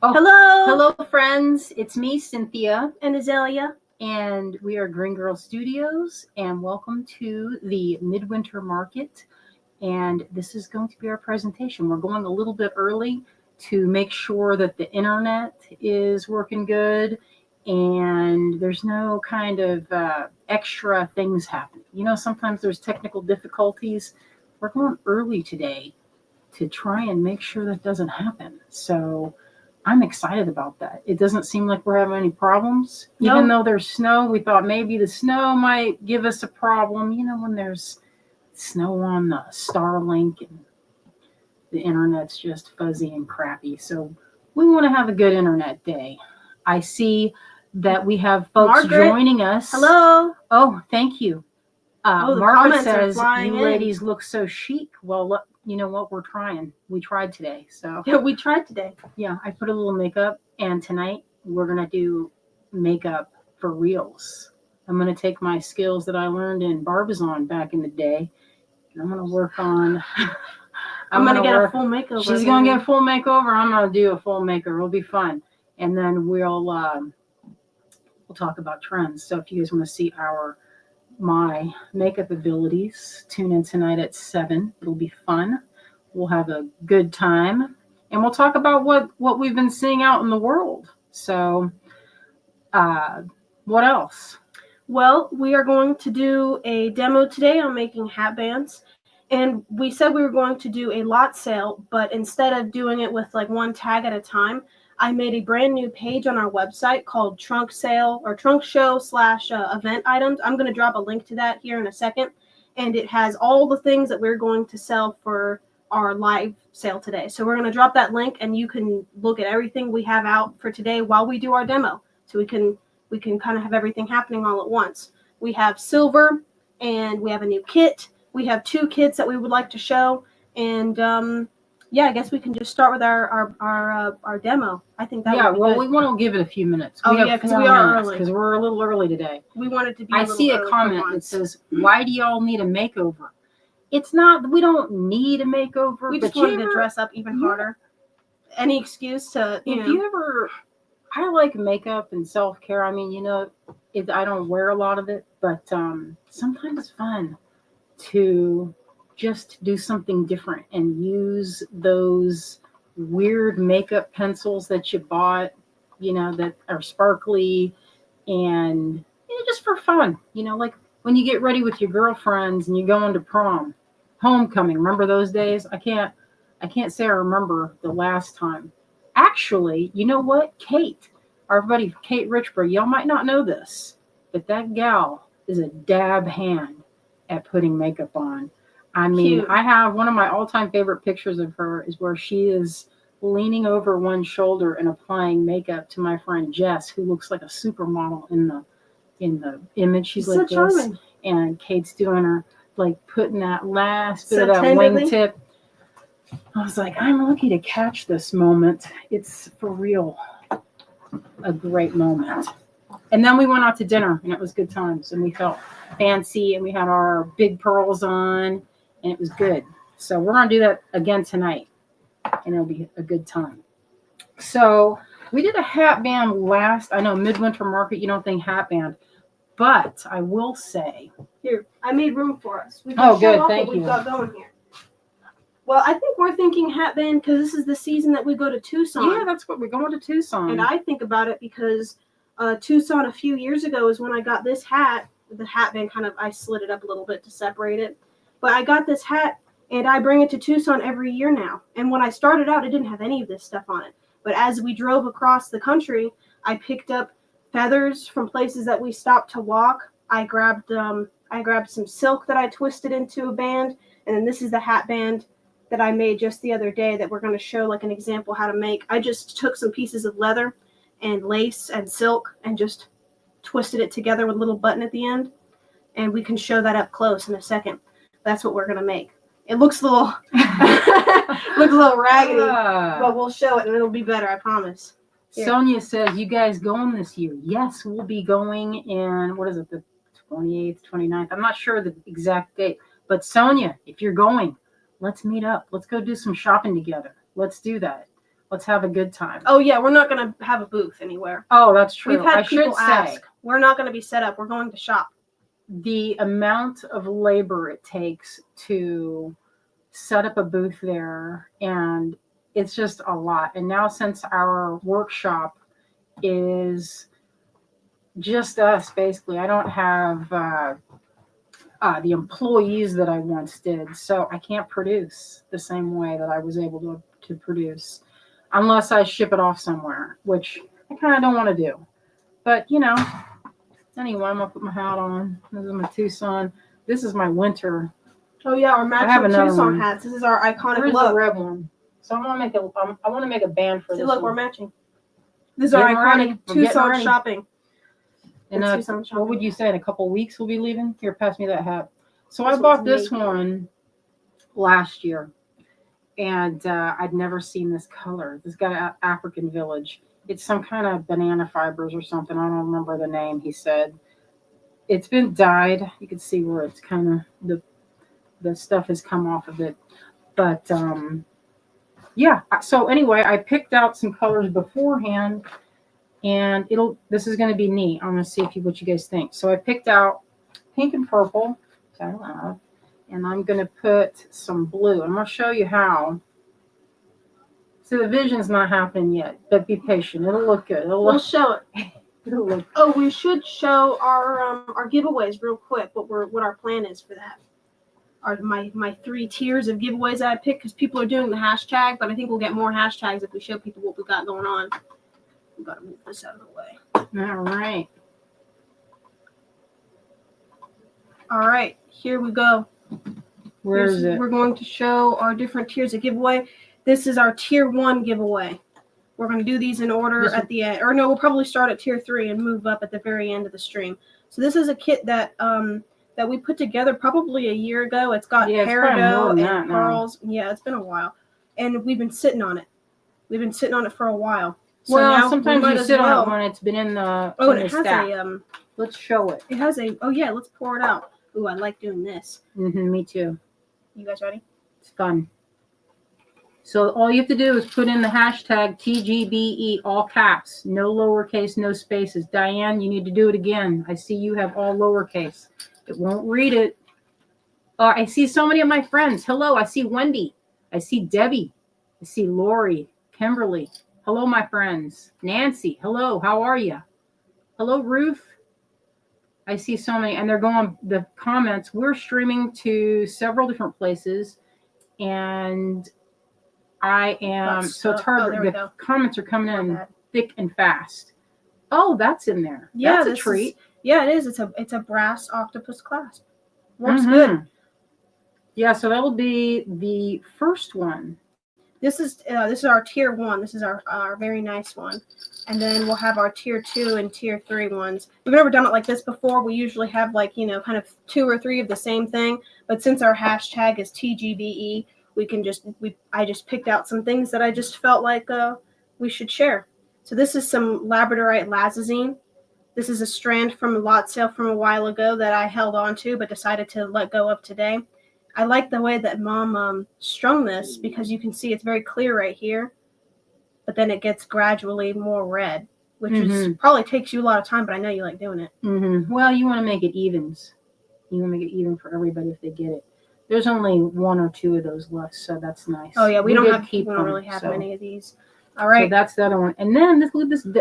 Oh, Hello, hello, friends. It's me, Cynthia, and Azalea. and we are Greengirlstudios, and welcome to the Midwinter Market. And this is going to be our presentation. We're going a little bit early to make sure that the internet is working good and there's no kind of extra things happening. You know, sometimes there's technical difficulties. We're going early today to try and make sure that doesn't happen. So I'm excited about that. It doesn't seem like we're having any problems. No. Even though there's snow, we thought maybe the snow might give us a problem. You know, when there's snow on the Starlink and the internet's just fuzzy and crappy. So we want to have a good internet day. I see that we have folks Margaret. joining us. Hello. Oh, thank you. The Margaret comments are says, flying you in. ladies look so chic. Well, you know what? We're trying. We tried today. So Yeah, we tried today. yeah, I put a little makeup, and tonight we're going to do makeup for reals. I'm going to take my skills that I learned in Barbizon back in the day, and I'm going to work on... I'm going to get a full makeover. She's going to get a full makeover. I'm going to do a full makeover. It'll be fun. And then we'll talk about trends. So if you guys want to see my makeup abilities, tune in tonight at 7. It'll be fun. We'll have a good time. And we'll talk about what we've been seeing out in the world. So what else? Well, we are going to do a demo today on making hat bands. And we said we were going to do a lot sale, but instead of doing it with like one tag at a time, I made a brand new page on our website called Trunk Sale or Trunk Show / event items. I'm going to drop a link to that here in a second. And it has all the things that we're going to sell for our live sale today. So we're going to drop that link and you can look at everything we have out for today while we do our demo. So we can kind of have everything happening all at once. We have silver and we have a new kit. We have 2 kits that we would like to show. And yeah, I guess we can just start with our demo. I think that would be good. We want to give it a few minutes. Because we are early. Because we're a little early today. We wanted to be I see a comment that says, why do y'all need a makeover? It's not, we don't need a makeover. We just wanted to dress up even harder. Any excuse to, I like makeup and self-care. I mean, I don't wear a lot of it, but sometimes it's fun to just do something different and use those weird makeup pencils that you bought, that are sparkly and just for fun, like when you get ready with your girlfriends and you're going to prom, homecoming. Remember those days? I can't say I remember the last time. Actually, you know what? Kate, our buddy Kate Richburg, y'all might not know this, but that gal is a dab hand at putting makeup on. I mean, cute. I have one of my all-time favorite pictures of her is where she is leaning over one shoulder and applying makeup to my friend Jess, who looks like a supermodel in the image. She's like this, charming. And Kate's doing her, like, putting that last bit of that wingtip. I was like, I'm lucky to catch this moment. It's for real a great moment. And then we went out to dinner, and it was good times, and we felt fancy, and we had our big pearls on, and it was good. So we're going to do that again tonight, and it'll be a good time. So we did a hat band last. I know Midwinter Market, you don't think hat band, but I will say. Here, I made room for us. We can good. Thank you. We've got going here. Well, I think we're thinking hat band because this is the season that we go to Tucson. Yeah, that's what we're going to Tucson. And I think about it because Tucson a few years ago is when I got this hat. The hat band I slid it up a little bit to separate it. But I got this hat and I bring it to Tucson every year now. And when I started out, it didn't have any of this stuff on it. But as we drove across the country, I picked up feathers from places that we stopped to walk. I grabbed some silk that I twisted into a band. And then this is the hat band that I made just the other day that we're going to show like an example how to make. I just took some pieces of leather and lace and silk and just twisted it together with a little button at the end. And we can show that up close in a second. That's what we're going to make. It looks a little raggedy, but we'll show it and it'll be better, I promise. Here. Sonia says, you guys going this year? Yes, we'll be going in, what is it, the 28th, 29th? I'm not sure the exact date. But Sonia, if you're going, let's meet up. Let's go do some shopping together. Let's do that. Let's have a good time. Oh yeah, we're not gonna have a booth anywhere. Oh, that's true. We've had I people should ask. say We're not gonna be set up. We're going to shop. the amount of labor it takes to set up a booth there, and it's just a lot. And now since our workshop is just us, basically, I don't have the employees that I once did, so I can't produce the same way that I was able to produce unless I ship it off somewhere, which I kind of don't want to do. But anyway, I'm gonna put my hat on. This is my Tucson. This is my winter. Oh yeah, our have matching another Tucson one. hats. This is our iconic Where's look. the red one? So I want to make a band for See, this. look, one. we're matching. This is our Getting iconic ready. We're getting Tucson ready. shopping. And It's Tucson shopping. what would you say? In a couple weeks we'll be leaving. Here, pass me that hat. So This I bought one's this navy. one last year, and I'd never seen this color. This got an African village. It's some kind of banana fibers or something. I don't remember the name. He said it's been dyed. You can see where it's kind of the stuff has come off of it, but yeah. So anyway, I picked out some colors beforehand, and this is going to be neat. I'm going to see what you guys think. So I picked out pink and purple, which I love, and I'm going to put some blue. I'm going to show you how. So the vision's not happening yet, but be patient. It'll look good. We'll show it. It'll look. Oh, we should show our giveaways real quick. What our plan is for that. My 3 tiers of giveaways that I picked, because people are doing the hashtag, but I think we'll get more hashtags if we show people what we got going on. We gotta move this out of the way. All right. All right, here we go. Where is it? We're going to show our different tiers of giveaway. This is our tier 1 giveaway. We're going to do these in order at the end. Or no, we'll probably start at tier 3 and move up at the very end of the stream. So this is a kit that we put together probably a year ago. It's got peridot and pearls. Yeah, it's been a while. And we've been sitting on it. We've been sitting on it for a while. So well, sometimes you sit on it when it's been in the Oh, and it has stack. Let's show it. It has a, oh yeah, let's pour it out. Ooh, I like doing this. Me too. You guys ready? It's fun. So all you have to do is put in the hashtag TGBE, all caps, no lowercase, no spaces. Diane, you need to do it again. I see you have all lowercase. It won't read it. I see so many of my friends. Hello, I see Wendy. I see Debbie. I see Lori, Kimberly. Hello, my friends. Nancy, hello, how are you? Hello, Ruth. I see so many, and they're going, the comments, we're streaming to several different places, and I am, so it's hard, the comments are coming in thick and fast. Oh, that's in there. Yeah, that's a treat. Yeah, it is. It's a brass octopus clasp. Works good. Yeah, so that'll be the first one. This is our tier 1. This is our very nice one. And then we'll have our tier 2 and tier 3 ones. We've never done it like this before. We usually have kind of 2 or 3 of the same thing. But since our hashtag is TGBE, I just picked out some things that I just felt like we should share. So this is some labradorite lazazine. This is a strand from a lot sale from a while ago that I held on to but decided to let go of today. I like the way that Mom strung this because you can see it's very clear right here, but then it gets gradually more red, which is probably takes you a lot of time, but I know you like doing it. Well, you want to make it evens. You want to make it even for everybody if they get it. There's only 1 or 2 of those left, so that's nice. Oh yeah, we don't really have many of these. All right, so that's the other one. And then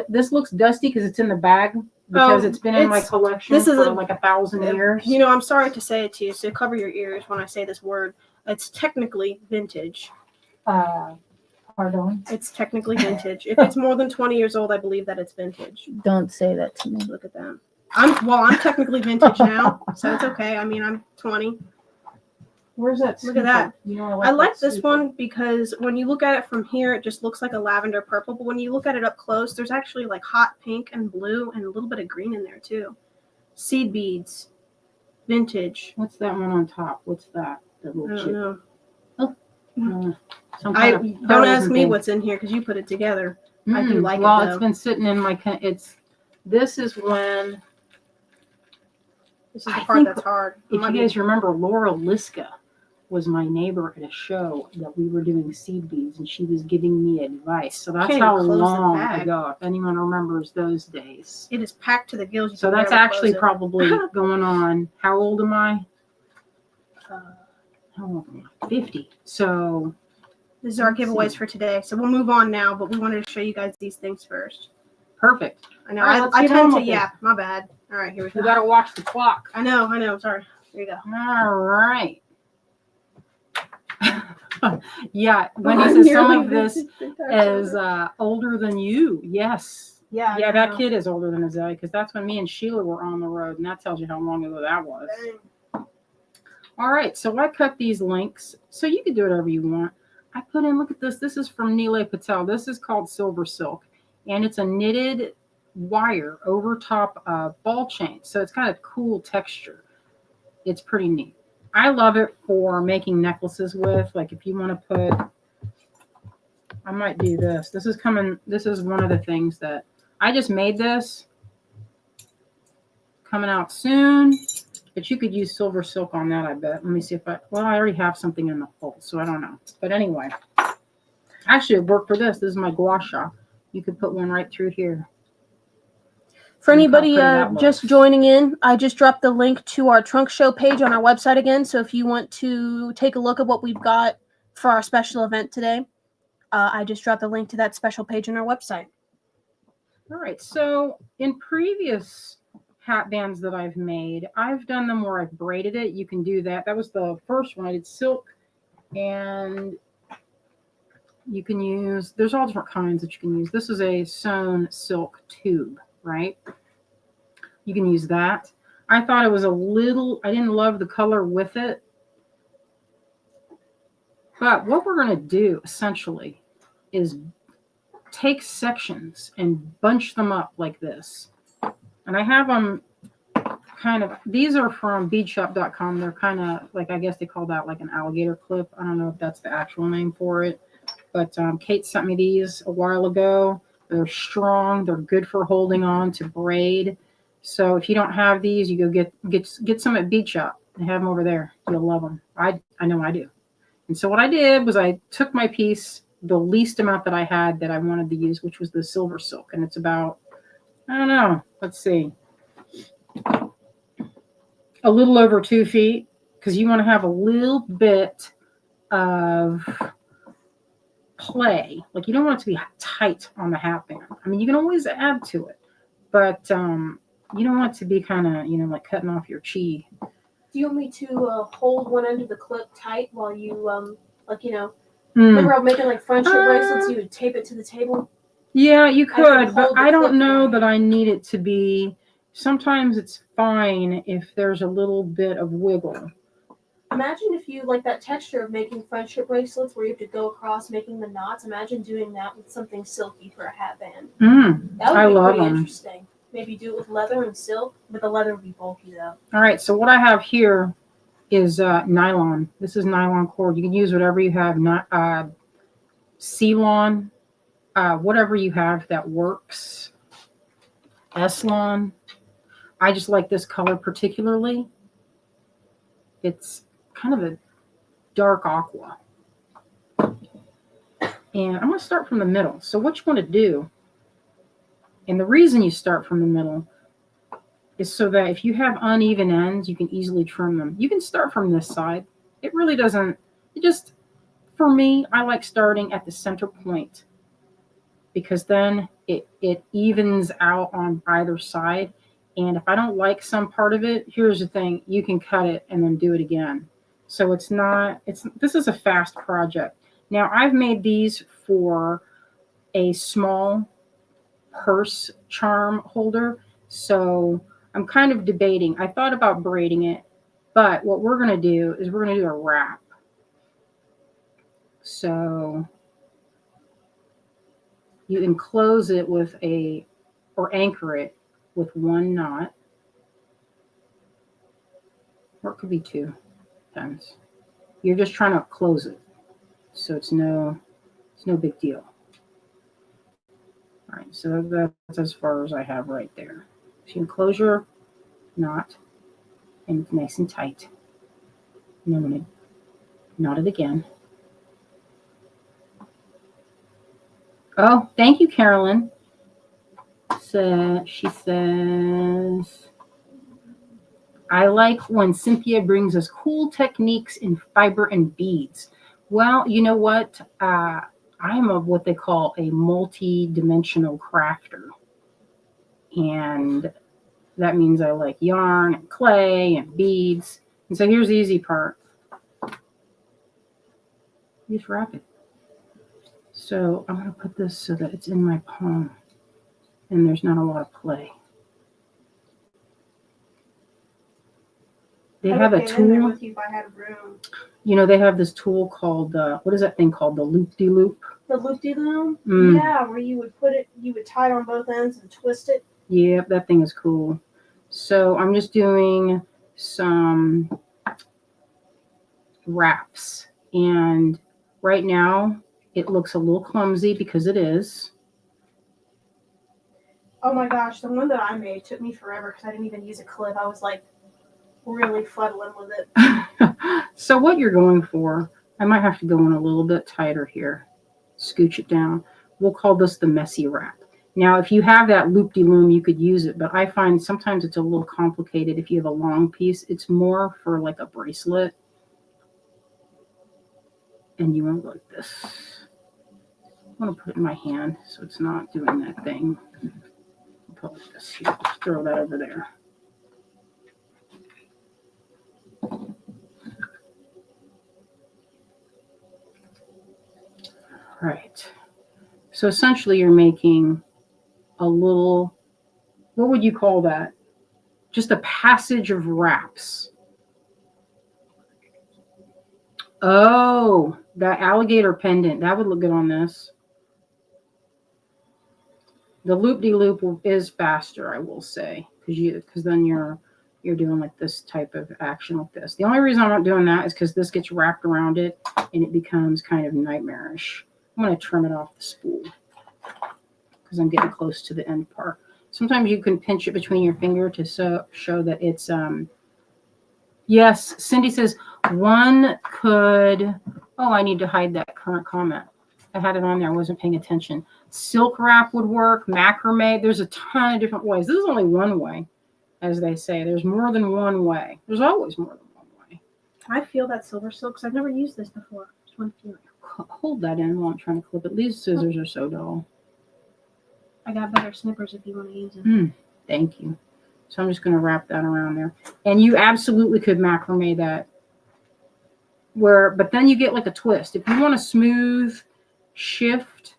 this looks dusty because it's in the bag because it's been in my collection for like 1,000 years. You know, I'm sorry to say it to you, so cover your ears when I say this word. It's technically vintage. Pardon? It's technically vintage. If it's more than 20 years old, I believe that it's vintage. Don't say that to me. Look at that. I'm technically vintage now, so it's okay. I mean, I'm 20. Where's that? Look at that. You know, I like this one because when you look at it from here, it just looks like a lavender purple. But when you look at it up close, there's actually like hot pink and blue and a little bit of green in there too. Seed beads, vintage. What's that one on top? What's that? I don't know. Oh. Don't ask me what's in here because you put it together. I do like it. Well, it's been sitting in my. This is when. This is the part that's hard. If you guys remember Laura Liska, was my neighbor at a show that we were doing seed beads, and she was giving me advice. So that's Can't how even close the long bag. ago, if anyone remembers those days. It is packed to the gills. You So can that's barely actually close it. probably going on. How old am I? How old am I? 50. So This is our let's giveaways see. for today. So we'll move on now, but we wanted to show you guys these things first. Perfect. I know. All right, let's I get tend on to, with it. yeah, my bad. All right, here we You go. got to watch the clock. I know. Sorry. Here you go. All right. Yeah, Wendy says some of this is older than you. Yes. Yeah. Yeah, that kid is older than Azalea because that's when me and Sheila were on the road, and that tells you how long ago that was. Dang. All right, so I cut these links, so you can do whatever you want. I put in, look at this. This is from Nilay Patel. This is called Silver Silk, and it's a knitted wire over top of ball chain, so it's got a cool texture. It's pretty neat. I love it for making necklaces with. Like if you want to put, I might do this. This is one of the things that I just made this. Coming out soon. But you could use silver silk on that, I bet. Let me see if I already have something in the hole, so I don't know. But anyway, actually it worked for this. This is my gua sha. You could put one right through here. For anybody Look how pretty that just looks. joining in, I just dropped the link to our trunk show page on our website again. So if you want to take a look at what we've got for our special event today, I just dropped the link to that special page on our website. All right, so in previous hat bands that I've made, I've done them where I've braided it. You can do that. That was the first one. I did silk, and you can use, there's all different kinds that you can use. This is a sewn silk tube, right? You can use that. I thought it was I didn't love the color with it. But what we're going to do essentially is take sections and bunch them up like this. And I have them kind of, these are from beadshop.com. They're kind of like, I guess they call that like an alligator clip. I don't know if that's the actual name for it. But Kate sent me these a while ago. They're strong. They're good for holding on to braid. So if you don't have these, you go get some at Bead Shop. They have them over there. You'll love them. I know I do. And so what I did was I took my piece, the least amount that I had that I wanted to use, which was the silver silk. And it's about, I don't know, let's see, a little over 2 feet, because you want to have a little bit of play. Like you don't want it to be tight on the hat band. I mean, you can always add to it, but you don't want it to be kind of, like cutting off your chi. Do you want me to hold one end of the clip tight while you, remember I'm making like friendship bracelets, you would tape it to the table? Yeah, you could, but I don't know there. that I need it to be. Sometimes it's fine if there's a little bit of wiggle. Imagine if you like that texture of making friendship bracelets where you have to go across making the knots. Imagine doing that with something silky for a hat band. That would be pretty interesting. Maybe do it with leather and silk, but the leather would be bulky though. All right, so what I have here is nylon. This is nylon cord. You can use whatever you have, Ceylon, whatever you have that works. Eslon. I just like this color particularly. It's kind of a dark aqua. And I'm going to start from the middle. So what you want to do, and the reason you start from the middle is so that if you have uneven ends, you can easily trim them. You can start from this side. It really doesn't, for me, I like starting at the center point because then it evens out on either side. And if I don't like some part of it, here's the thing, you can cut it and then do it again. So this is a fast project. Now I've made these for a small purse charm holder. So I'm kind of debating. I thought about braiding it, but what we're going to do is we're going to do a wrap. So you enclose it with or anchor it with one knot, or it could be two. Depends. You're just trying to close it, so it's no big deal. All right, so that's as far as I have right there. So you enclose your knot, and it's nice and tight. And then when it Not it again. Oh, thank you, Carolyn. So she says, I like when Cynthia brings us cool techniques in fiber and beads. Well, you know what? I'm what they call a multi-dimensional crafter. And that means I like yarn and clay and beads. And so here's the easy part. Just wrap it. So I'm going to put this so that it's in my palm and there's not a lot of play. They have a tool. With you if I had room. You know, they have this tool called, what is that thing called? The loop-de-loop? The loop-de-loop? Mm. Yeah, where you would put it, you would tie it on both ends and twist it. Yeah, that thing is cool. So I'm just doing some wraps. And right now, it looks a little clumsy because it is. Oh my gosh, the one that I made took me forever because I didn't even use a clip. I was like really fuddling with it. So what you're going for, I might have to go in a little bit tighter here. Scooch it down. We'll call this the messy wrap. Now, if you have that loop-de-loom, you could use it, but I find sometimes it's a little complicated if you have a long piece. It's more for like a bracelet. And you want to go like this. I'm going to put it in my hand so it's not doing that thing. I'll put like this here. Just throw that over there. Right. So essentially you're making a little, what would you call that? Just a passage of wraps. Oh, that alligator pendant. That would look good on this. The loop-de-loop is faster, I will say, because then you're doing like this type of action like this. The only reason I'm not doing that is because this gets wrapped around it and it becomes kind of nightmarish. I'm going to trim it off the spool because I'm getting close to the end part. Sometimes you can pinch it between your finger to show that it's, yes, Cindy says one could, oh, I need to hide that current comment. I had it on there. I wasn't paying attention. Silk wrap would work, macrame. There's a ton of different ways. This is only one way, as they say. There's more than one way. There's always more than one way. I feel that silver silk because I've never used this before. Just want to feel it. Hold that in while I'm trying to clip it. These scissors are so dull. I got better snippers if you want to use them. Thank you. So I'm just going to wrap that around there. And you absolutely could macrame that. But then you get like a twist. If you want a smooth shift.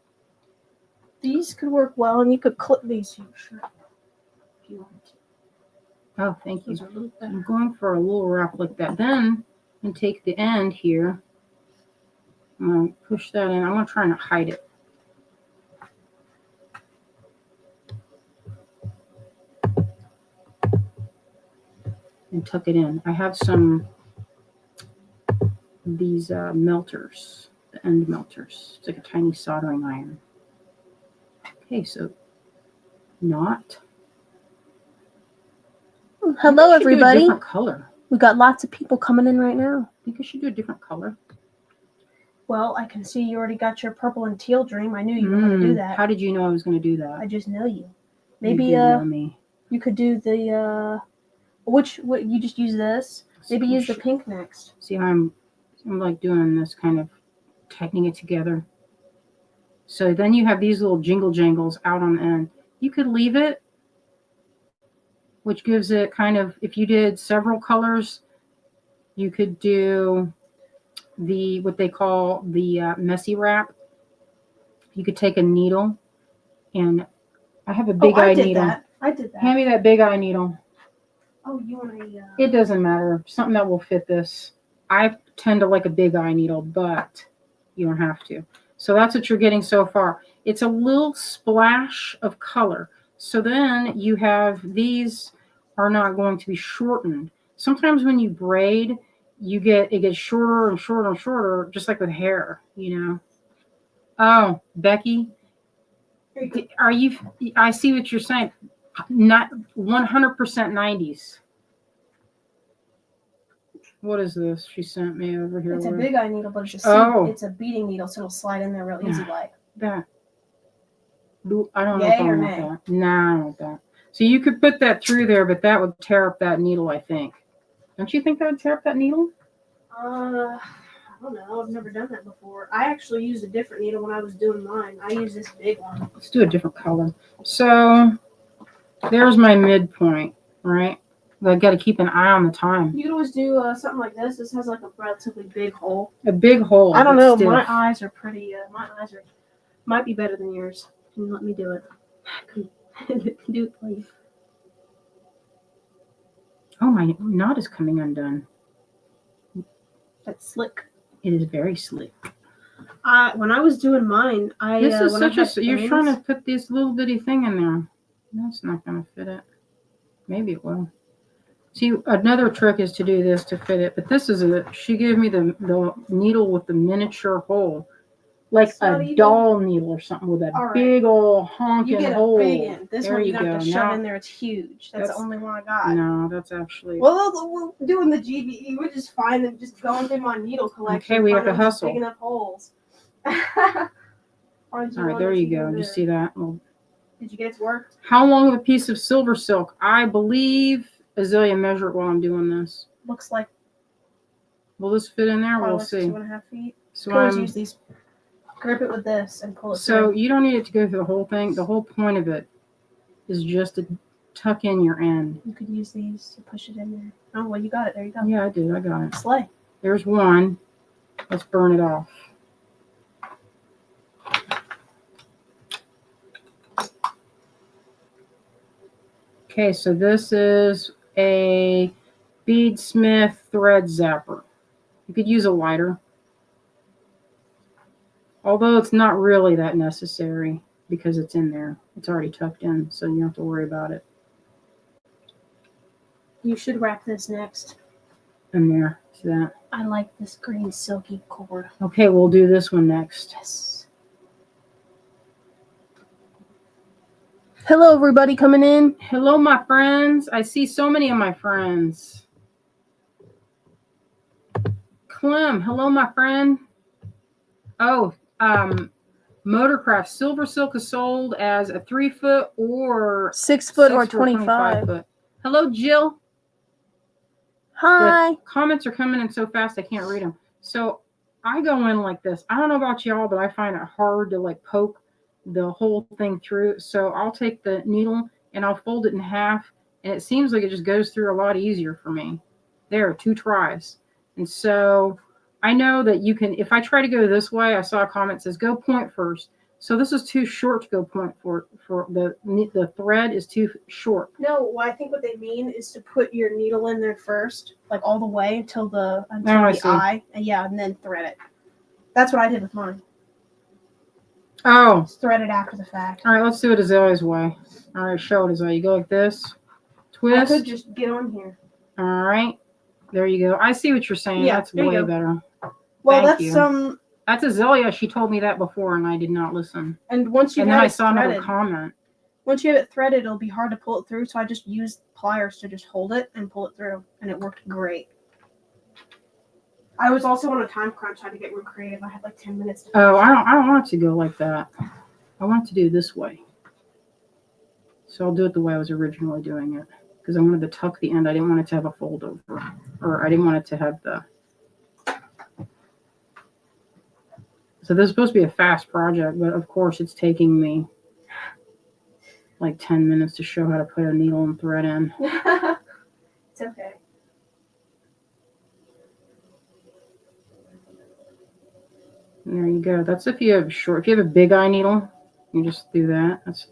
These could work well, and you could clip these to your shirt if you want to. Oh, thank you. I'm going for a little wrap like that. Then I'm take the end here. I'm going to push that in. I'm going to try and hide it. And tuck it in. I have these melters, the end melters. It's like a tiny soldering iron. Okay, so not. Hello, everybody. Do a different color. We got lots of people coming in right now. I think I should do a different color. Well, I can see you already got your purple and teal dream. I knew you were going to do that. How did you know I was going to do that? I just know you. Maybe you know me. You could do the what you just use this. Maybe use the pink next. See how I'm like doing this, kind of tightening it together. So then you have these little jingle jangles out on the end. You could leave it, which gives it kind of, if you did several colors, you could do what they call the messy wrap. You could take a needle, and I have a big eye needle. I did that. Hand me that big eye needle. Oh, you want a... It doesn't matter. Something that will fit this. I tend to like a big eye needle, but you don't have to. So that's what you're getting so far. It's a little splash of color. So then you have, these are not going to be shortened. Sometimes when you braid, it gets shorter and shorter and shorter, just like with hair, you know. Oh, Becky, I see what you're saying. Not 100% 90s. What is this she sent me over here? It's a with? big eye needle, but it's a beading needle, so it'll slide in there real easy like. That. I don't know Yay if I or want nay? that. Nah, I don't want that. So you could put that through there, but that would tear up that needle, I think. Don't you think that would tear up that needle? I don't know. I've never done that before. I actually used a different needle when I was doing mine. I used this big one. Let's do a different color. So there's my midpoint, right? I got to keep an eye on the time. You could always do something like this. This has like a relatively big hole. A big hole. I don't know. Stiff. My eyes are pretty. My eyes are might be better than yours. Can you let me do it? Do it, please. Oh, my knot is coming undone. That's slick. It is very slick. When I was doing mine, This is when such a. You're trying to put this little bitty thing in there. That's not going to fit it. Maybe it will. See, another trick is to do this to fit it, but this is she gave me the needle with the miniature hole, like a doll needle or something with a big old honking hole. You get a big one. This one you have to shove in there. It's huge. That's the only one I got. No, that's actually. Well, we're doing the Tgbe. We're just finding, just going through my needle collection. Okay, we have to hustle. Big enough holes. All right, there you go. You see that? Well, did you get it to work? How long of a piece of silver silk? I believe Azalea measure it while I'm doing this. Looks like. Will this fit in there? We'll see. 2.5 feet. So always use these. Grip it with this and pull it. So through. You don't need it to go through the whole thing. The whole point of it is just to tuck in your end. You could use these to push it in there. Oh well, you got it. There you go. Yeah, I did. I got it. Slay. There's one. Let's burn it off. Okay, so this is a Beadsmith thread zapper. You could use a lighter. Although it's not really that necessary because it's in there. It's already tucked in, so you don't have to worry about it. You should wrap this next. In there. See that? I like this green silky cord. Okay, we'll do this one next. Yes. Hello, everybody coming in. Hello, my friends. I see so many of my friends. Clem, hello, my friend. Oh, Motorcraft Silver Silk is sold as a 3-foot or 6 foot or 25 foot. Hello, Jill. Hi. The comments are coming in so fast I can't read them. So I go in like this. I don't know about y'all, but I find it hard to like poke the whole thing through. So I'll take the needle and I'll fold it in half, and it seems like it just goes through a lot easier for me. There, 2 tries. And so I know that you can, if I try to go this way, I saw a comment that says go point first. So this is too short to go point for the thread is too short. No, well, I think what they mean is to put your needle in there first, like all the way until the eye, and yeah, and then thread it. That's what I did with mine. Oh. Just thread it after the fact. All right, let's do it Azalea's way. All right, show it Azalea. You go like this. Twist. I could just get on here. All right. There you go. I see what you're saying. Yeah, that's way better. Well, Thank that's you. That's Azalea. She told me that before, and I did not listen. And once you and then I saw another comment. Once you have it threaded, it'll be hard to pull it through. So I just used pliers to just hold it and pull it through, and it worked great. I was also on a time crunch. I had to get real creative. I had like 10 minutes. Oh, I don't want it to go like that. I want it to do this way. So I'll do it the way I was originally doing it, because I wanted to tuck the end. I didn't want it to have a fold over, or I didn't want it to have the. So this is supposed to be a fast project, but of course it's taking me like 10 minutes to show how to put a needle and thread in. It's okay. And there you go. That's if you have if you have a big eye needle, you just do that. Let's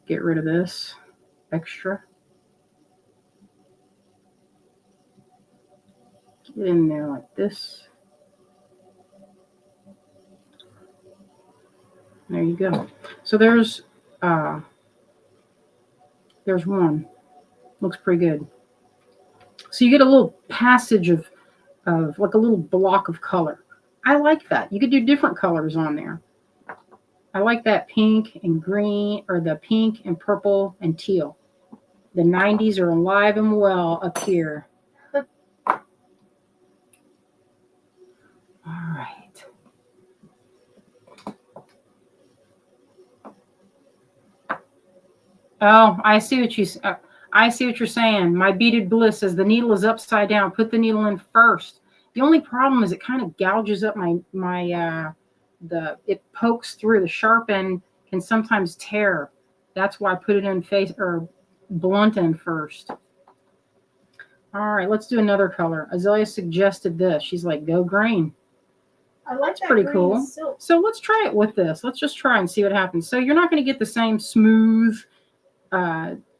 get rid of this extra. Get in there like this. There you go. So there's one. Looks pretty good. So you get a little passage of like a little block of color. I like that. You could do different colors on there. I like that pink and green, or the pink and purple and teal. The 90s are alive and well up here. All right. Oh, I see what you're saying. My beaded bliss says the needle is upside down. Put the needle in first. The only problem is it kind of gouges up it pokes through. The sharp end can sometimes tear. That's why I put it in face or blunt end first. All right, let's do another color. Azalea suggested this. She's like, go green. I like That's that pretty green cool. silk. So let's try it with this. Let's just try and see what happens. So you're not going to get the same smooth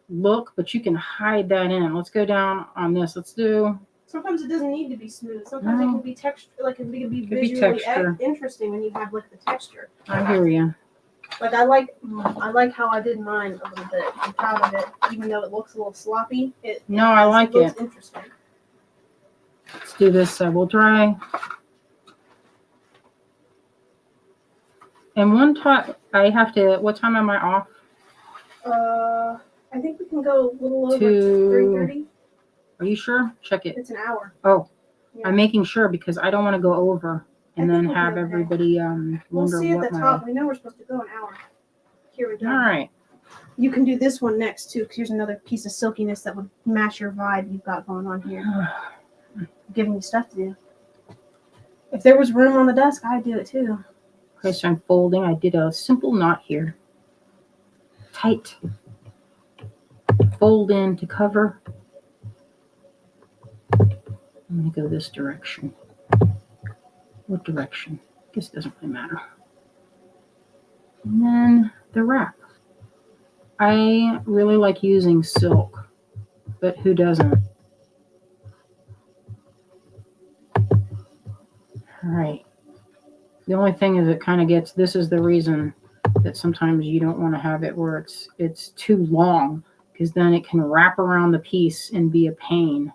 look, but you can hide that in. Let's go down on this. Let's do. Sometimes it doesn't need to be smooth. Sometimes it can be texture, like it can be Could be visually texture. interesting when you have like the texture. I hear you. Like I like how I did mine a little bit. I'm proud of it, even though it looks a little sloppy. I like it. Looks it. interesting. Let's do this. We'll dry. And one time, I have to. What time am I off? I think we can go a little over To- 3:30. Are you sure? Check it. It's an hour. Oh, Yeah. I'm making sure because I don't want to go over and I then think we'll be have okay. everybody We'll wonder see at what the top. We know we're supposed to go an hour. Here we go. All right. You can do this one next too, because here's another piece of silkiness that would match your vibe you've got going on here. Giving you stuff to do. If there was room on the desk, I'd do it too. Okay, so I'm folding. I did a simple knot here. Tight. Fold in to cover. I'm going to go this direction. What direction? I guess it doesn't really matter. And then the wrap. I really like using silk, but who doesn't? All right. The only thing is it kind of gets, this is the reason that sometimes you don't want to have it where it's too long, because then it can wrap around the piece and be a pain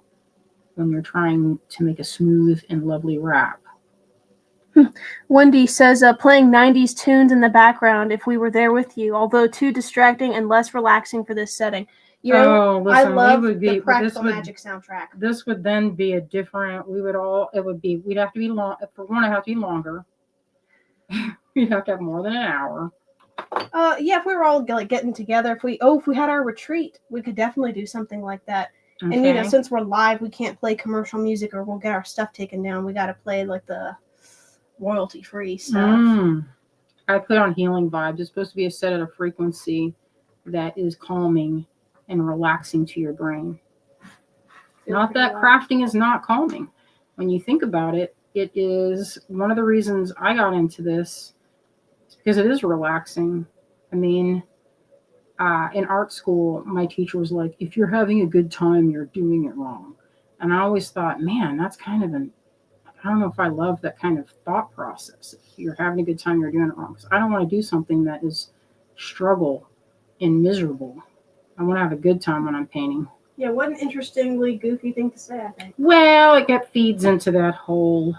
when you're trying to make a smooth and lovely wrap. Wendy says, playing 90s tunes in the background if we were there with you, although too distracting and less relaxing for this setting. You know, listen, I love the Practical Magic soundtrack. This would then be a different, we'd have to be long, for one, it have to be longer. We'd have to have more than an hour. Yeah, if we were all like getting together, if we had our retreat, we could definitely do something like that. Okay. And you know, since we're live, we can't play commercial music or we'll get our stuff taken down. We got to play like the royalty-free stuff. I put on healing vibes. It's supposed to be a set at a frequency that is calming and relaxing to your brain. Not that crafting is not calming. When you think about it, it is one of the reasons I got into this, because it is relaxing. I mean, in art school, my teacher was like, if you're having a good time, you're doing it wrong. And I always thought, man, that's kind of I don't know if I love that kind of thought process. If you're having a good time, you're doing it wrong. Because I don't want to do something that is struggle and miserable. I want to have a good time when I'm painting. Yeah, what an interestingly goofy thing to say, I think. Well, it feeds into that whole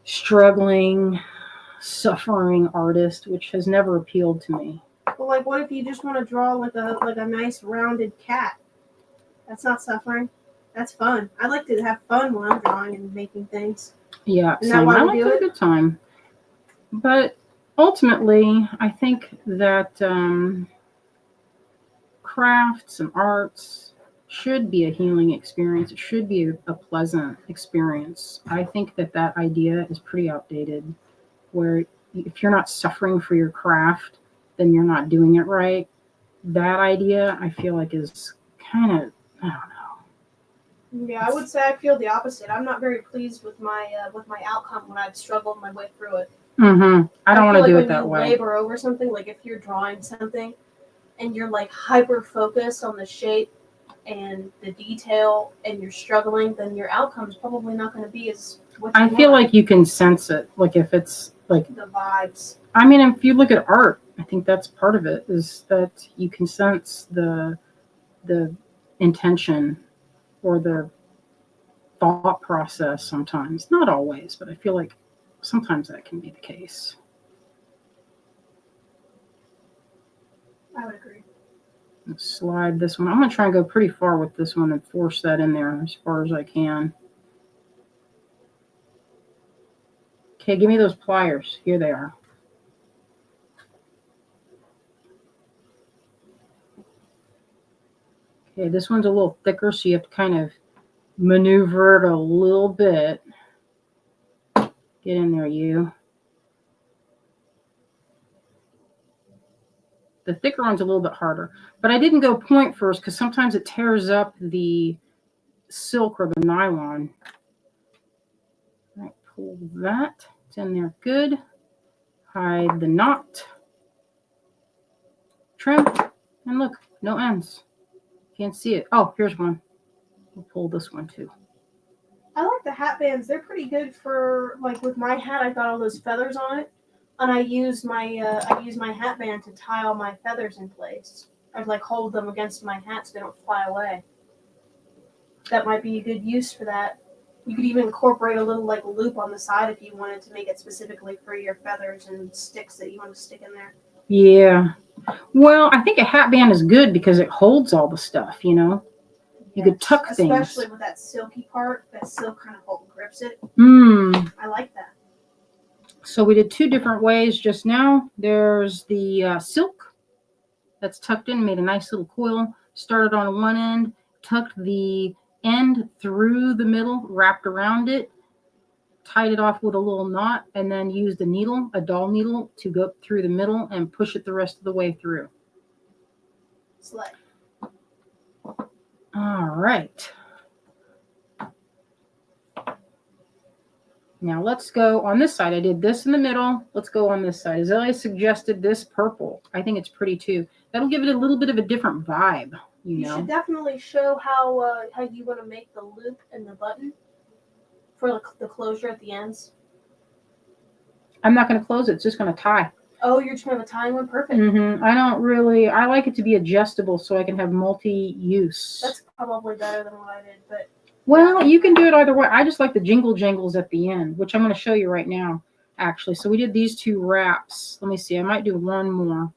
struggling, suffering artist, which has never appealed to me. Well, like, what if you just want to draw like a nice rounded cat? That's not suffering. That's fun. I like to have fun when I'm drawing and making things. Yeah, so I like to have a good time. But ultimately, I think that crafts and arts should be a healing experience. It should be a pleasant experience. I think that idea is pretty outdated, where if you're not suffering for your craft, then you're not doing it right. That idea, I feel like, is kind of, I don't know. Yeah, I would say I feel the opposite. I'm not very pleased with my outcome when I've struggled my way through it. I don't want to do it that way. When you labor over something, like if you're drawing something and you're like hyper focused on the shape and the detail and you're struggling, then your outcome is probably not going to be as what you want. I feel like you can sense it. Like if it's like the vibes. I mean, if you look at art, I think that's part of it, is that you can sense the intention or the thought process sometimes. Not always, but I feel like sometimes that can be the case. I would agree. Let's slide this one. I'm going to try and go pretty far with this one and force that in there as far as I can. Okay, give me those pliers. Here they are. Okay, this one's a little thicker, so you have to kind of maneuver it a little bit. Get in there, you. The thicker one's a little bit harder. But I didn't go point first because sometimes it tears up the silk or the nylon. All right, pull that. It's in there good. Hide the knot. Trim. And look, no ends. Can't see it. Oh, here's one. We'll pull this one too. I like the hat bands. They're pretty good for, like, with my hat, I've got all those feathers on it, and I use my hat band to tie all my feathers in place. I'd like hold them against my hat so they don't fly away. That might be a good use for that. You could even incorporate a little like loop on the side if you wanted to make it specifically for your feathers and sticks that you want to stick in there. Yeah. Well, I think a hat band is good because it holds all the stuff, you know. You could tuck things. Especially with that silky part. That silk kind of grips it. I like that. So we did two different ways just now. There's the silk that's tucked in, made a nice little coil. Started on one end, tucked the end through the middle, wrapped around it, tied it off with a little knot, and then used a needle, a doll needle, to go through the middle and push it the rest of the way through. Slay. All right. Now let's go on this side. I did this in the middle. Let's go on this side. Azalea suggested this purple. I think it's pretty too. That'll give it a little bit of a different vibe, you know. Should definitely show how you want to make the loop and the button for the closure at the ends. I'm not going to close it. It's just going to tie. Oh, you're just going to have a tying one? Perfect. I like it to be adjustable so I can have multi-use. That's probably better than what I did, but... Well, you can do it either way. I just like the jingle jangles at the end, which I'm going to show you right now, actually. So we did these two wraps. Let me see. I might do one more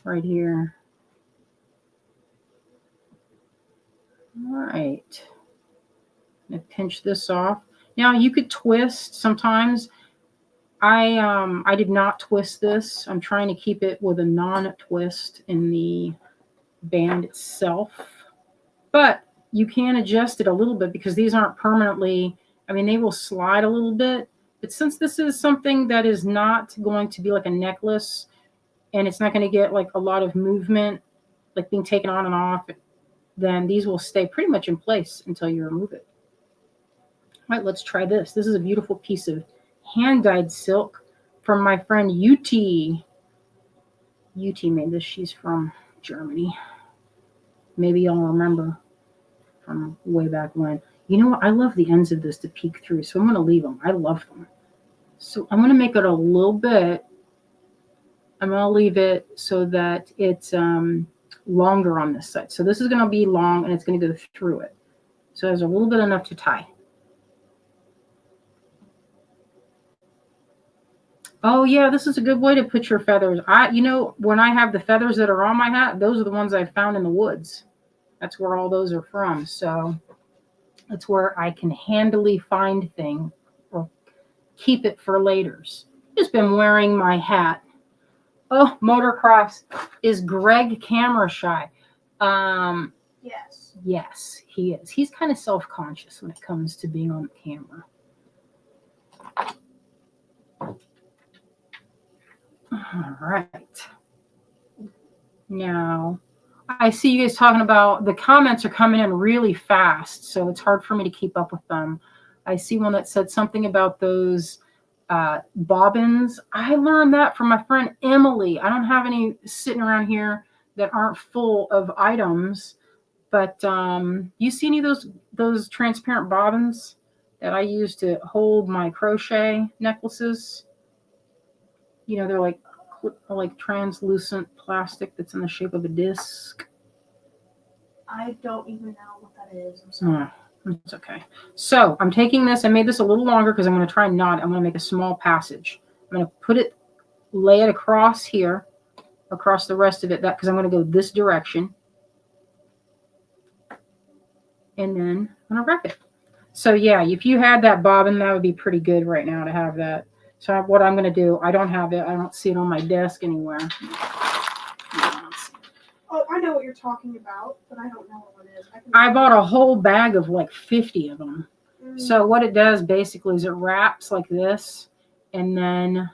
right here. All right. I'm going to pinch this off. Now, you could twist sometimes. I did not twist this. I'm trying to keep it with a non-twist in the band itself. But you can adjust it a little bit because these aren't permanently, I mean, they will slide a little bit. But since this is something that is not going to be like a necklace and it's not going to get like a lot of movement, like being taken on and off, then these will stay pretty much in place until you remove it. All right, let's try this. This is a beautiful piece of hand-dyed silk from my friend UT. UT made this. She's from Germany. Maybe you'll remember from way back when. You know what? I love the ends of this to peek through, so I'm going to leave them. I love them. So I'm going to make it a little bit. I'm going to leave it so that it's longer on this side. So this is going to be long, and it's going to go through it. So there's a little bit enough to tie. Oh, yeah, this is a good way to put your feathers. When I have the feathers that are on my hat, those are the ones I found in the woods. That's where all those are from. So that's where I can handily find things or keep it for laters. Just been wearing my hat. Oh, motocross. Is Greg camera shy? Yes. Yes, he is. He's kind of self-conscious when it comes to being on the camera. All right. Now, I see you guys talking about, the comments are coming in really fast, so it's hard for me to keep up with them. I see one that said something about those bobbins. I learned that from my friend Emily. I don't have any sitting around here that aren't full of items, but you see any of those transparent bobbins that I use to hold my crochet necklaces? You know, they're like translucent plastic that's in the shape of a disc. I don't even know what that is. I'm sorry. It's okay. So I'm taking this. I made this a little longer because I'm going to try and knot. I'm going to make a small passage. I'm going to lay it across here, across the rest of it, because I'm going to go this direction. And then I'm going to wrap it. So yeah, if you had that bobbin, that would be pretty good right now to have that. So what I'm going to do, I don't have it. I don't see it on my desk anywhere. Oh, I know what you're talking about, but I don't know what one is. I bought a whole bag of like 50 of them. Mm. So what it does basically is it wraps like this, and then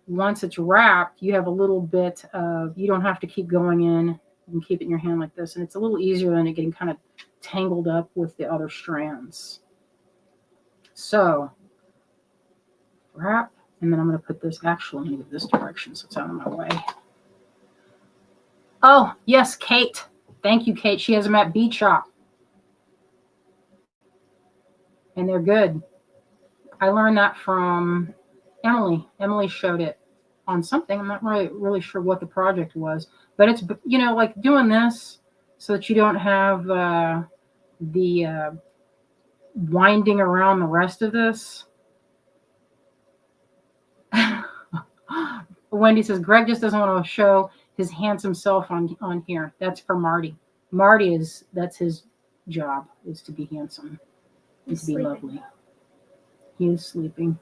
once it's wrapped, you have a little bit of, you don't have to keep going in. You can keep it in your hand like this, and it's a little easier than it getting kind of tangled up with the other strands. So wrap, and then I'm going to put this, actually, I'm going to go this direction so it's out of my way. Oh, yes, Kate. Thank you, Kate. She has them at Beach Shop. And they're good. I learned that from Emily. Emily showed it on something. I'm not really sure what the project was. But it's, you know, like doing this so that you don't have the winding around the rest of this. Wendy says, Greg just doesn't want to show his handsome self on here. That's for Marty. Marty that's his job, is to be handsome and to be lovely. He is sleeping.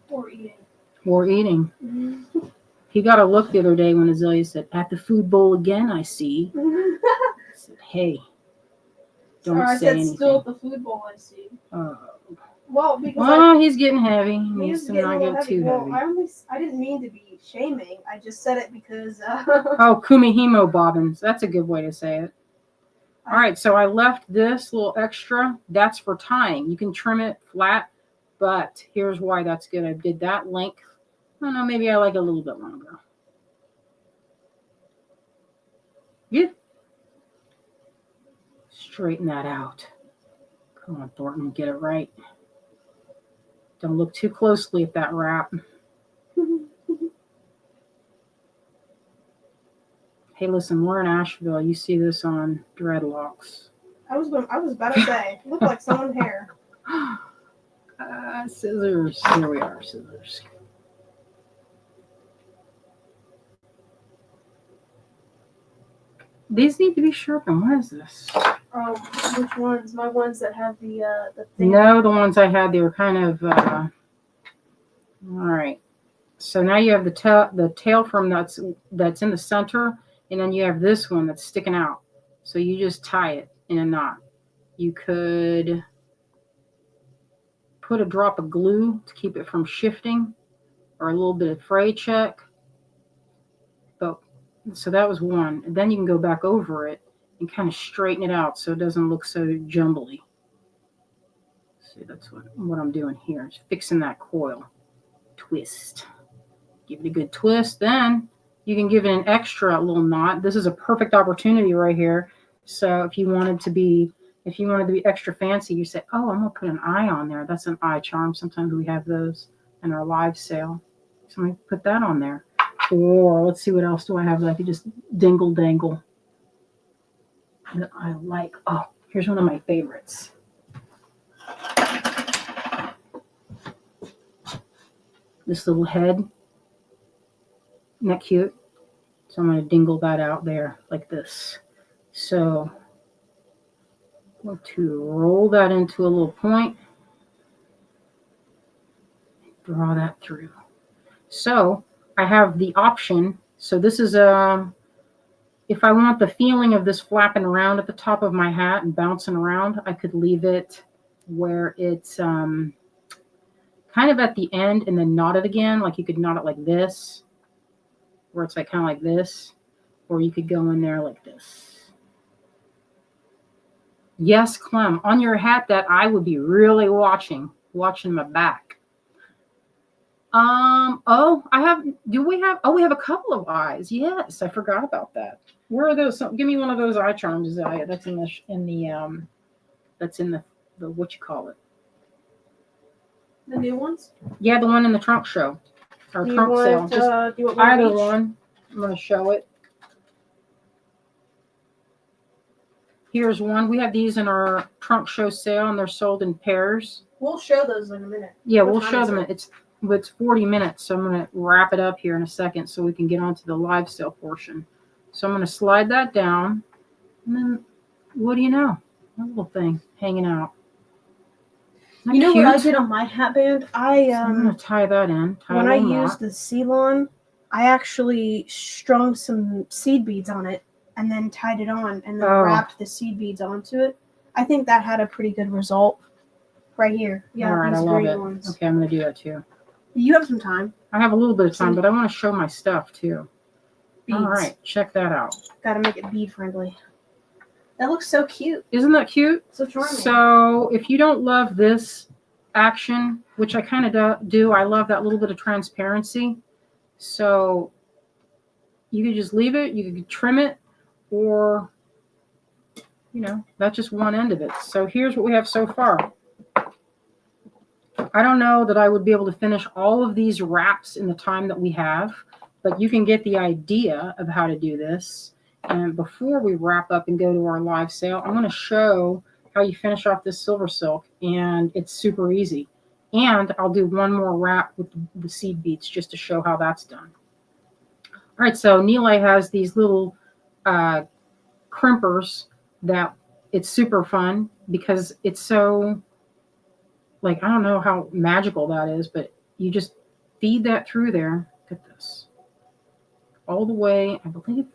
Or eating. Or eating. Mm-hmm. He got a look the other day when Azalea said, at the food bowl again, I see. I said, hey, don't say anything. I said, still at the food bowl, I see. Well, he's getting heavy. He needs to not get too heavy. I didn't mean to be shaming. I just said it because... Oh, kumihimo bobbins. That's a good way to say it. All right, so I left this little extra. That's for tying. You can trim it flat, but here's why that's good. I did that length. I don't know, maybe I like it a little bit longer. Yeah. Straighten that out. Come on, Thornton, get it right. Don't look too closely at that wrap. Hey, listen, we're in Asheville. You see this on dreadlocks. I was about to say, it looked like someone's hair. Scissors. Here we are, scissors. These need to be sharpened. What is this? Which ones? My ones that have the thing. No, the ones I had, they were kind of. All right. So now you have the tail from that's in the center, and then you have this one that's sticking out. So you just tie it in a knot. You could put a drop of glue to keep it from shifting, or a little bit of fray check. But so that was one. And then you can go back over it and kind of straighten it out so it doesn't look so jumbly. See, that's what I'm doing here. Is fixing that coil. Twist. Give it a good twist. Then you can give it an extra little knot. This is a perfect opportunity right here. So if you wanted to be extra fancy, you say, oh, I'm going to put an eye on there. That's an eye charm. Sometimes we have those in our live sale. So I'm going to put that on there. Or let's see, what else do I have that I could just dingle dangle that I like. Oh, here's one of my favorites. This little head. Isn't that cute? So I'm going to dingle that out there like this. So I'm going to roll that into a little point. Draw that through. So I have the option. So this is if I want the feeling of this flapping around at the top of my hat and bouncing around, I could leave it where it's kind of at the end and then knot it again. Like you could knot it like this, where it's like kind of like this, or you could go in there like this. Yes, Clem, on your hat that I would be really watching my back. We have a couple of eyes. Yes, I forgot about that. Where are those? Give me one of those eye charms, Azalea. That's in the what you call it? The new ones? Yeah, the one in the trunk show. Or trunk sale. Just either one. I'm going to show it. Here's one. We have these in our trunk show sale, and they're sold in pairs. We'll show those in a minute. Yeah, we'll show them. It's 40 minutes, so I'm going to wrap it up here in a second so we can get on to the live sale portion. So I'm going to slide that down, and then what do you know? One little thing hanging out. Isn't that You know what I cute? did on my hat band? So I'm gonna tie that in. When I used the Ceylon, I actually strung some seed beads on it and then tied it on and then wrapped the seed beads onto it. I think that had a pretty good result. Right here. Yeah, all right, these I love green it. ones. Okay, I'm gonna do that too. You have some time. I have a little bit of time, but I want to show my stuff too. Beads. All right, check that out. Gotta make it bead friendly. That looks so cute. Isn't that cute? So charming. So if you don't love this action, which I kind of do, I love that little bit of transparency. So you could just leave it, you could trim it, or, you know, that's just one end of it. So here's what we have so far. I don't know that I would be able to finish all of these wraps in the time that we have, but you can get the idea of how to do this. And before we wrap up and go to our live sale, I'm going to show how you finish off this silver silk, and it's super easy. And I'll do one more wrap with the seed beads just to show how that's done. All right, so Nile has these little crimpers that it's super fun because it's so, like, I don't know how magical that is, but you just feed that through there. Look at this. All the way, I believe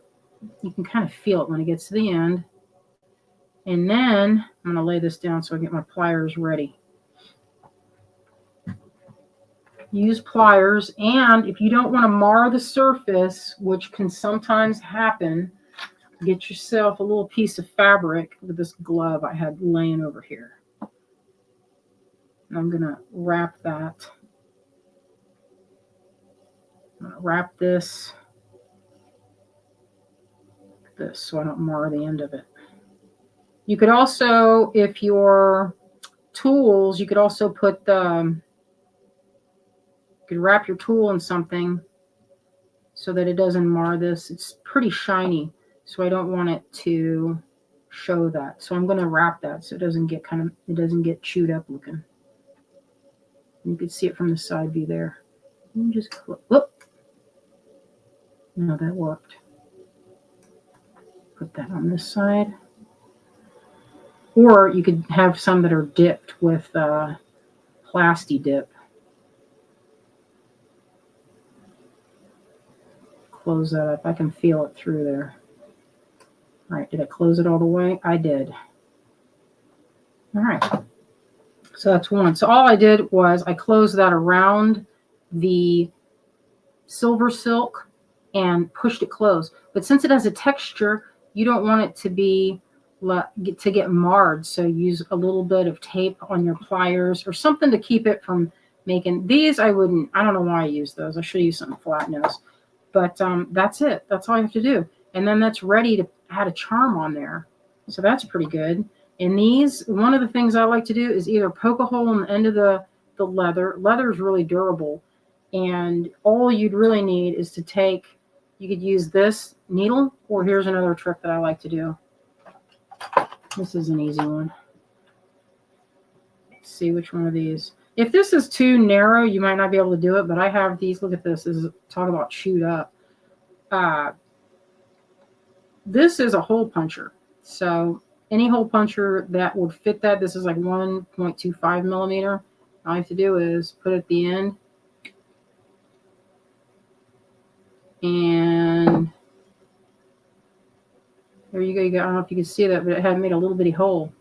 you can kind of feel it when it gets to the end. And then I'm going to lay this down so I get my pliers ready. Use pliers, and if you don't want to mar the surface, which can sometimes happen, get yourself a little piece of fabric with this glove I had laying over here. And I'm going to wrap that. I'm going to wrap this so I don't mar the end of it. You could also, if your tools, you could also put the, you could wrap your tool in something so that it doesn't mar this. It's pretty shiny, so I don't want it to show that. So I'm going to wrap that so it doesn't get it doesn't get chewed up looking. You can see it from the side view there. You just whoop. No, that worked. Put that on this side. Or you could have some that are dipped with Plasti Dip. Close that up. I can feel it through there. All right, did I close it all the way? I did. All right. So that's one. So all I did was I closed that around the silver silk and pushed it closed. But since it has a texture, you don't want it to be get marred. So use a little bit of tape on your pliers or something to keep it from making these. I don't know why I use those. I should use something flat nose. But that's it. That's all you have to do. And then that's ready to add a charm on there. So that's pretty good. And these, one of the things I like to do is either poke a hole in the end of the leather. Leather is really durable. And all you'd really need is to take, you could use this needle, or here's another trick that I like to do. This is an easy one. Let's see which one of these. If this is too narrow, you might not be able to do it, but I have these. Look at this. This is, talk about chewed up. This is a hole puncher. So any hole puncher that would fit that, this is like 1.25 millimeter. All I have to do is put it at the end. And there you go. I don't know if you can see that, but it had made a little bitty hole.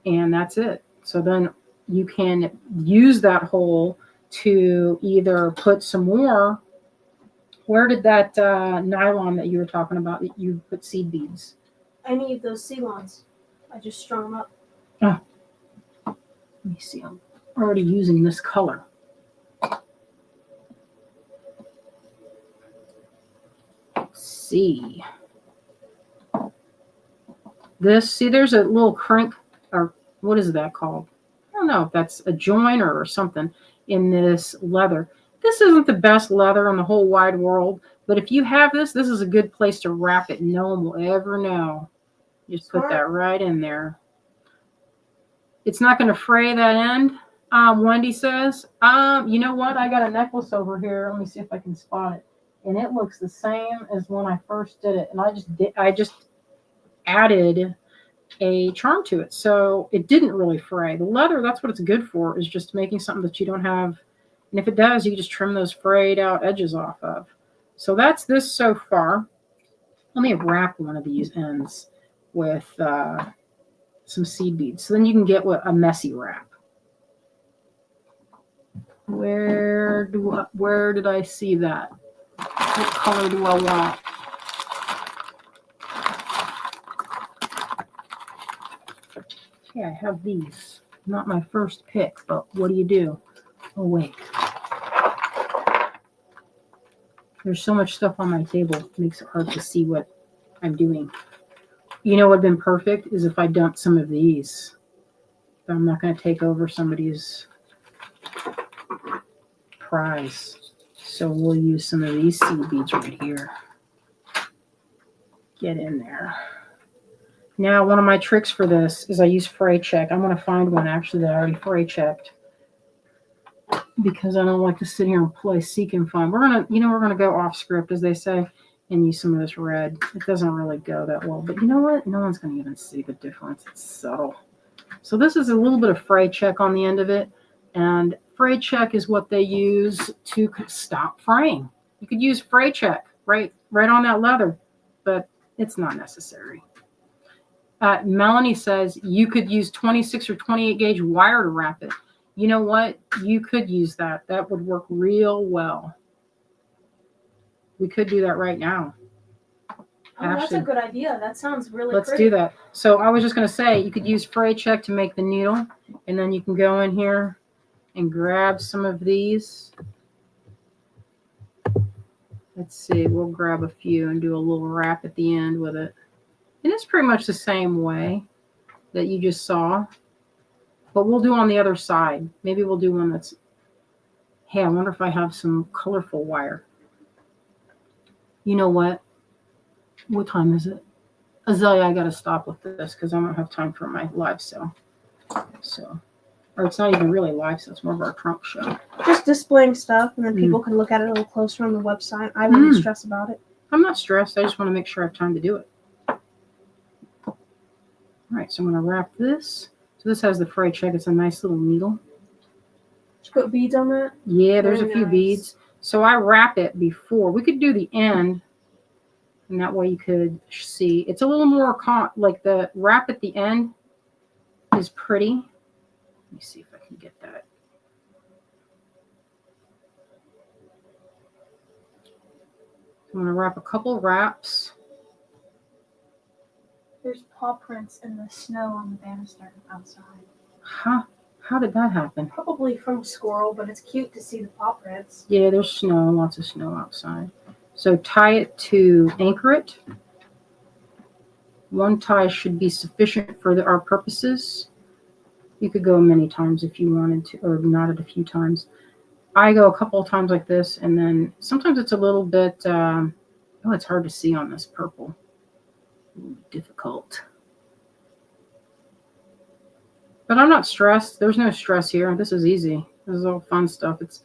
And that's it. So then you can use that hole to either put some more. Where did that nylon that you were talking about, that you put seed beads? I need those Ceylons. I just strung them up. Oh, let me see. I'm already using this color. Let's see. This, see, there's a little crank, or what is that called? I don't know if that's a joiner or something in this leather. This isn't the best leather in the whole wide world, but if you have this, this is a good place to wrap it. No one will ever know. Just put that right in there. It's not going to fray that end, Wendy says. You know what? I got a necklace over here. Let me see if I can spot it. And it looks the same as when I first did it. And I just added a charm to it. So it didn't really fray. The leather, that's what it's good for, is just making something that you don't have. And if it does, you just trim those frayed out edges off of. So that's this so far. Let me wrap one of these ends with some seed beads. So then you can get a messy wrap. Where did I see that? What color do I want? Okay, I have these. Not my first pick, but what do? Oh, wait. There's so much stuff on my table. It makes it hard to see what I'm doing. You know what would have been perfect is if I dumped some of these. But I'm not going to take over somebody's prize. So we'll use some of these seed beads right here. Get in there. Now, one of my tricks for this is I use fray check. I'm going to find one actually that I already fray checked, because I don't like to sit here and play seek and find. We're gonna go off script, as they say, and use some of this red. It doesn't really go that well, but you know what? No one's gonna even see the difference. It's subtle. So this is a little bit of fray check on the end of it, and fray check is what they use to stop fraying. You could use fray check right on that leather, but it's not necessary. Melanie says you could use 26 or 28 gauge wire to wrap it. You know what? You could use that. That would work real well. We could do that right now. Oh, that's a good idea. That sounds really pretty. Let's do that. So I was just going to say, you could use fray check to make the needle, and then you can go in here and grab some of these. Let's see. We'll grab a few and do a little wrap at the end with it. And it's pretty much the same way that you just saw. But we'll do on the other side. Maybe we'll do one that's, hey, I wonder if I have some colorful wire. You know what? What time is it? Azalea, I got to stop with this because I don't have time for my live sale. So, or it's not even really live sale. It's more of our trunk show. Just displaying stuff, and then people can look at it a little closer on the website. I wouldn't stress about it. I'm not stressed. I just want to make sure I have time to do it. All right, so I'm going to wrap this. So this has the fray check. It's a nice little needle. Did you put beads on that? Yeah, there's a few beads. So I wrap it before. We could do the end, and that way you could see. It's a little more like the wrap at the end is pretty. Let me see if I can get that. I'm going to wrap a couple wraps. There's paw prints in the snow on the banister outside. Huh? How did that happen? Probably from a squirrel, but it's cute to see the paw prints. Yeah, there's snow, lots of snow outside. So tie it to anchor it. One tie should be sufficient for our purposes. You could go many times if you wanted to, or knot it a few times. I go a couple of times like this, and then sometimes it's a little bit, it's hard to see on this purple. Difficult. But I'm not stressed. There's no stress here. This is easy. This is all fun stuff. There's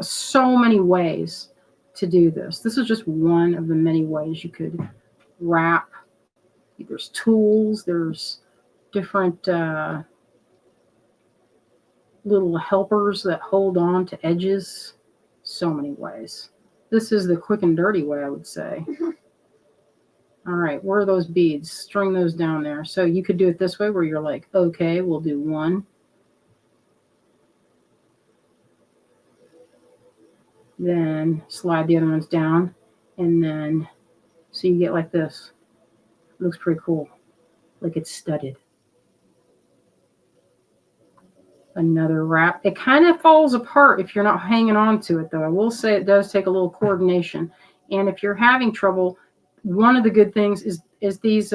so many ways to do this. This is just one of the many ways you could wrap. There's tools. There's different little helpers that hold on to edges. So many ways. This is the quick and dirty way, I would say. All right, where are those beads? String those down there. So you could do it this way where you're like, okay, we'll do one. Then slide the other ones down. And then, so you get like this. It looks pretty cool. Like it's studded. Another wrap. It kind of falls apart if you're not hanging on to it, though. I will say it does take a little coordination. And if you're having trouble, one of the good things is these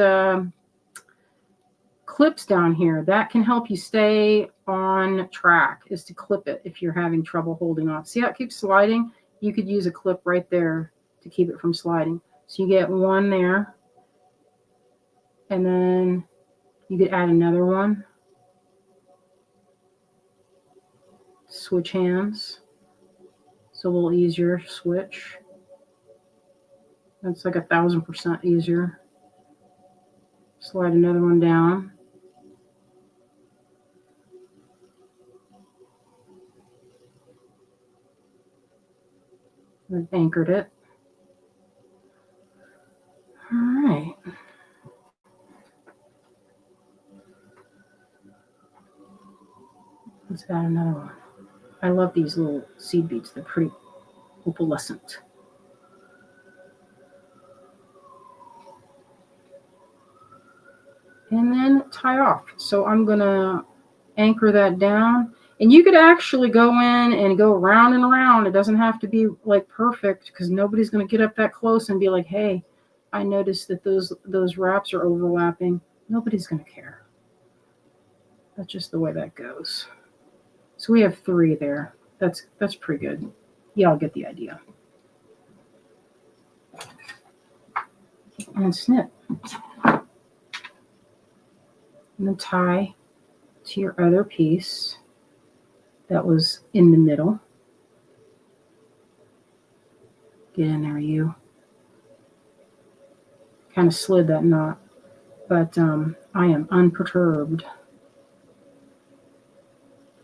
clips down here. That can help you stay on track, is to clip it if you're having trouble holding on. See how it keeps sliding? You could use a clip right there to keep it from sliding. So you get one there. And then you could add another one. Switch hands. It's a little easier to switch. That's like 1,000% easier. Slide another one down. I've anchored it. All right. Let's add another one. I love these little seed beads. They're pretty opalescent. And then tie off. So I'm going to anchor that down. And you could actually go in and go round and around. It doesn't have to be like perfect because nobody's going to get up that close and be like, hey, I noticed that those wraps are overlapping. Nobody's going to care. That's just the way that goes. So we have 3 there. That's pretty good. Y'all get the idea. And snip. And then tie to your other piece that was in the middle. Get in there, you. Kind of slid that knot, but I am unperturbed.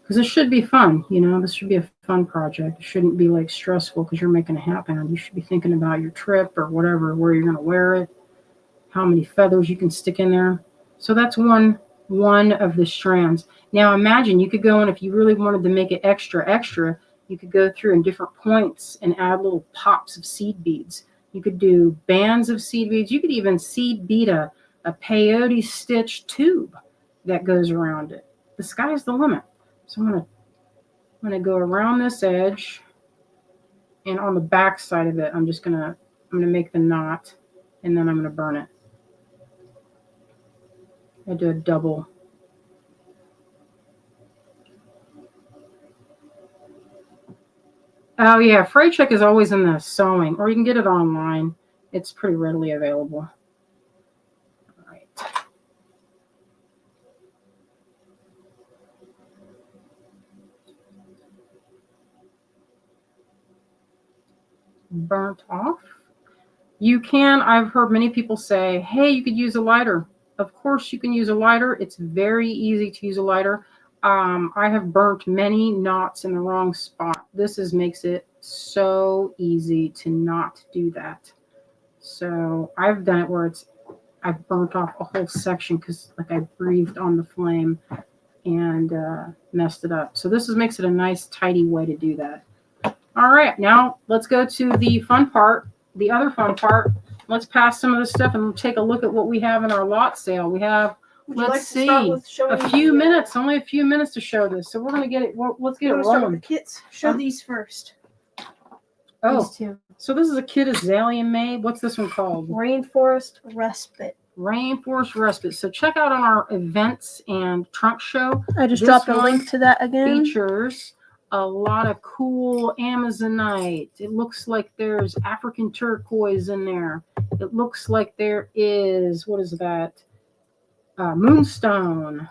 Because this should be fun, you know, this should be a fun project. It shouldn't be like stressful because you're making a hat band. You should be thinking about your trip or whatever, where you're going to wear it, how many feathers you can stick in there. So that's one of the strands. Now imagine you could go in, if you really wanted to make it extra, you could go through in different points and add little pops of seed beads. You could do bands of seed beads. You could even seed bead a peyote stitch tube that goes around it. The sky's the limit. So I'm gonna go around this edge, and on the back side of it, I'm gonna make the knot, and then I'm gonna burn it. I do a double. Oh yeah, freight check is always in the sewing, or you can get it online. It's pretty readily available. All right. Burnt off. You can, I've heard many people say, hey, you could use a lighter. Of course you can use a lighter. It's very easy to use a lighter. I have burnt many knots in the wrong spot. This makes it so easy to not do that. So I've done it where I've burnt off a whole section because like I breathed on the flame and messed it up. So this makes it a nice tidy way to do that. All right, now let's go to the fun part, the other fun part. Let's pass some of this stuff and take a look at what we have in our lot sale. We have, let's see, a few minutes, only a few minutes to show this. So we're going to get it, let's get it rolling. Start with the kits. Show these first. Oh, these two. So this is a kit Azalea made. What's this one called? Rainforest Respite. Rainforest Respite. So check out on our events and trunk show. I just dropped a link to that again. Features a lot of cool Amazonite. It looks like there's African turquoise in there. It looks like there is, what is that? Moonstone.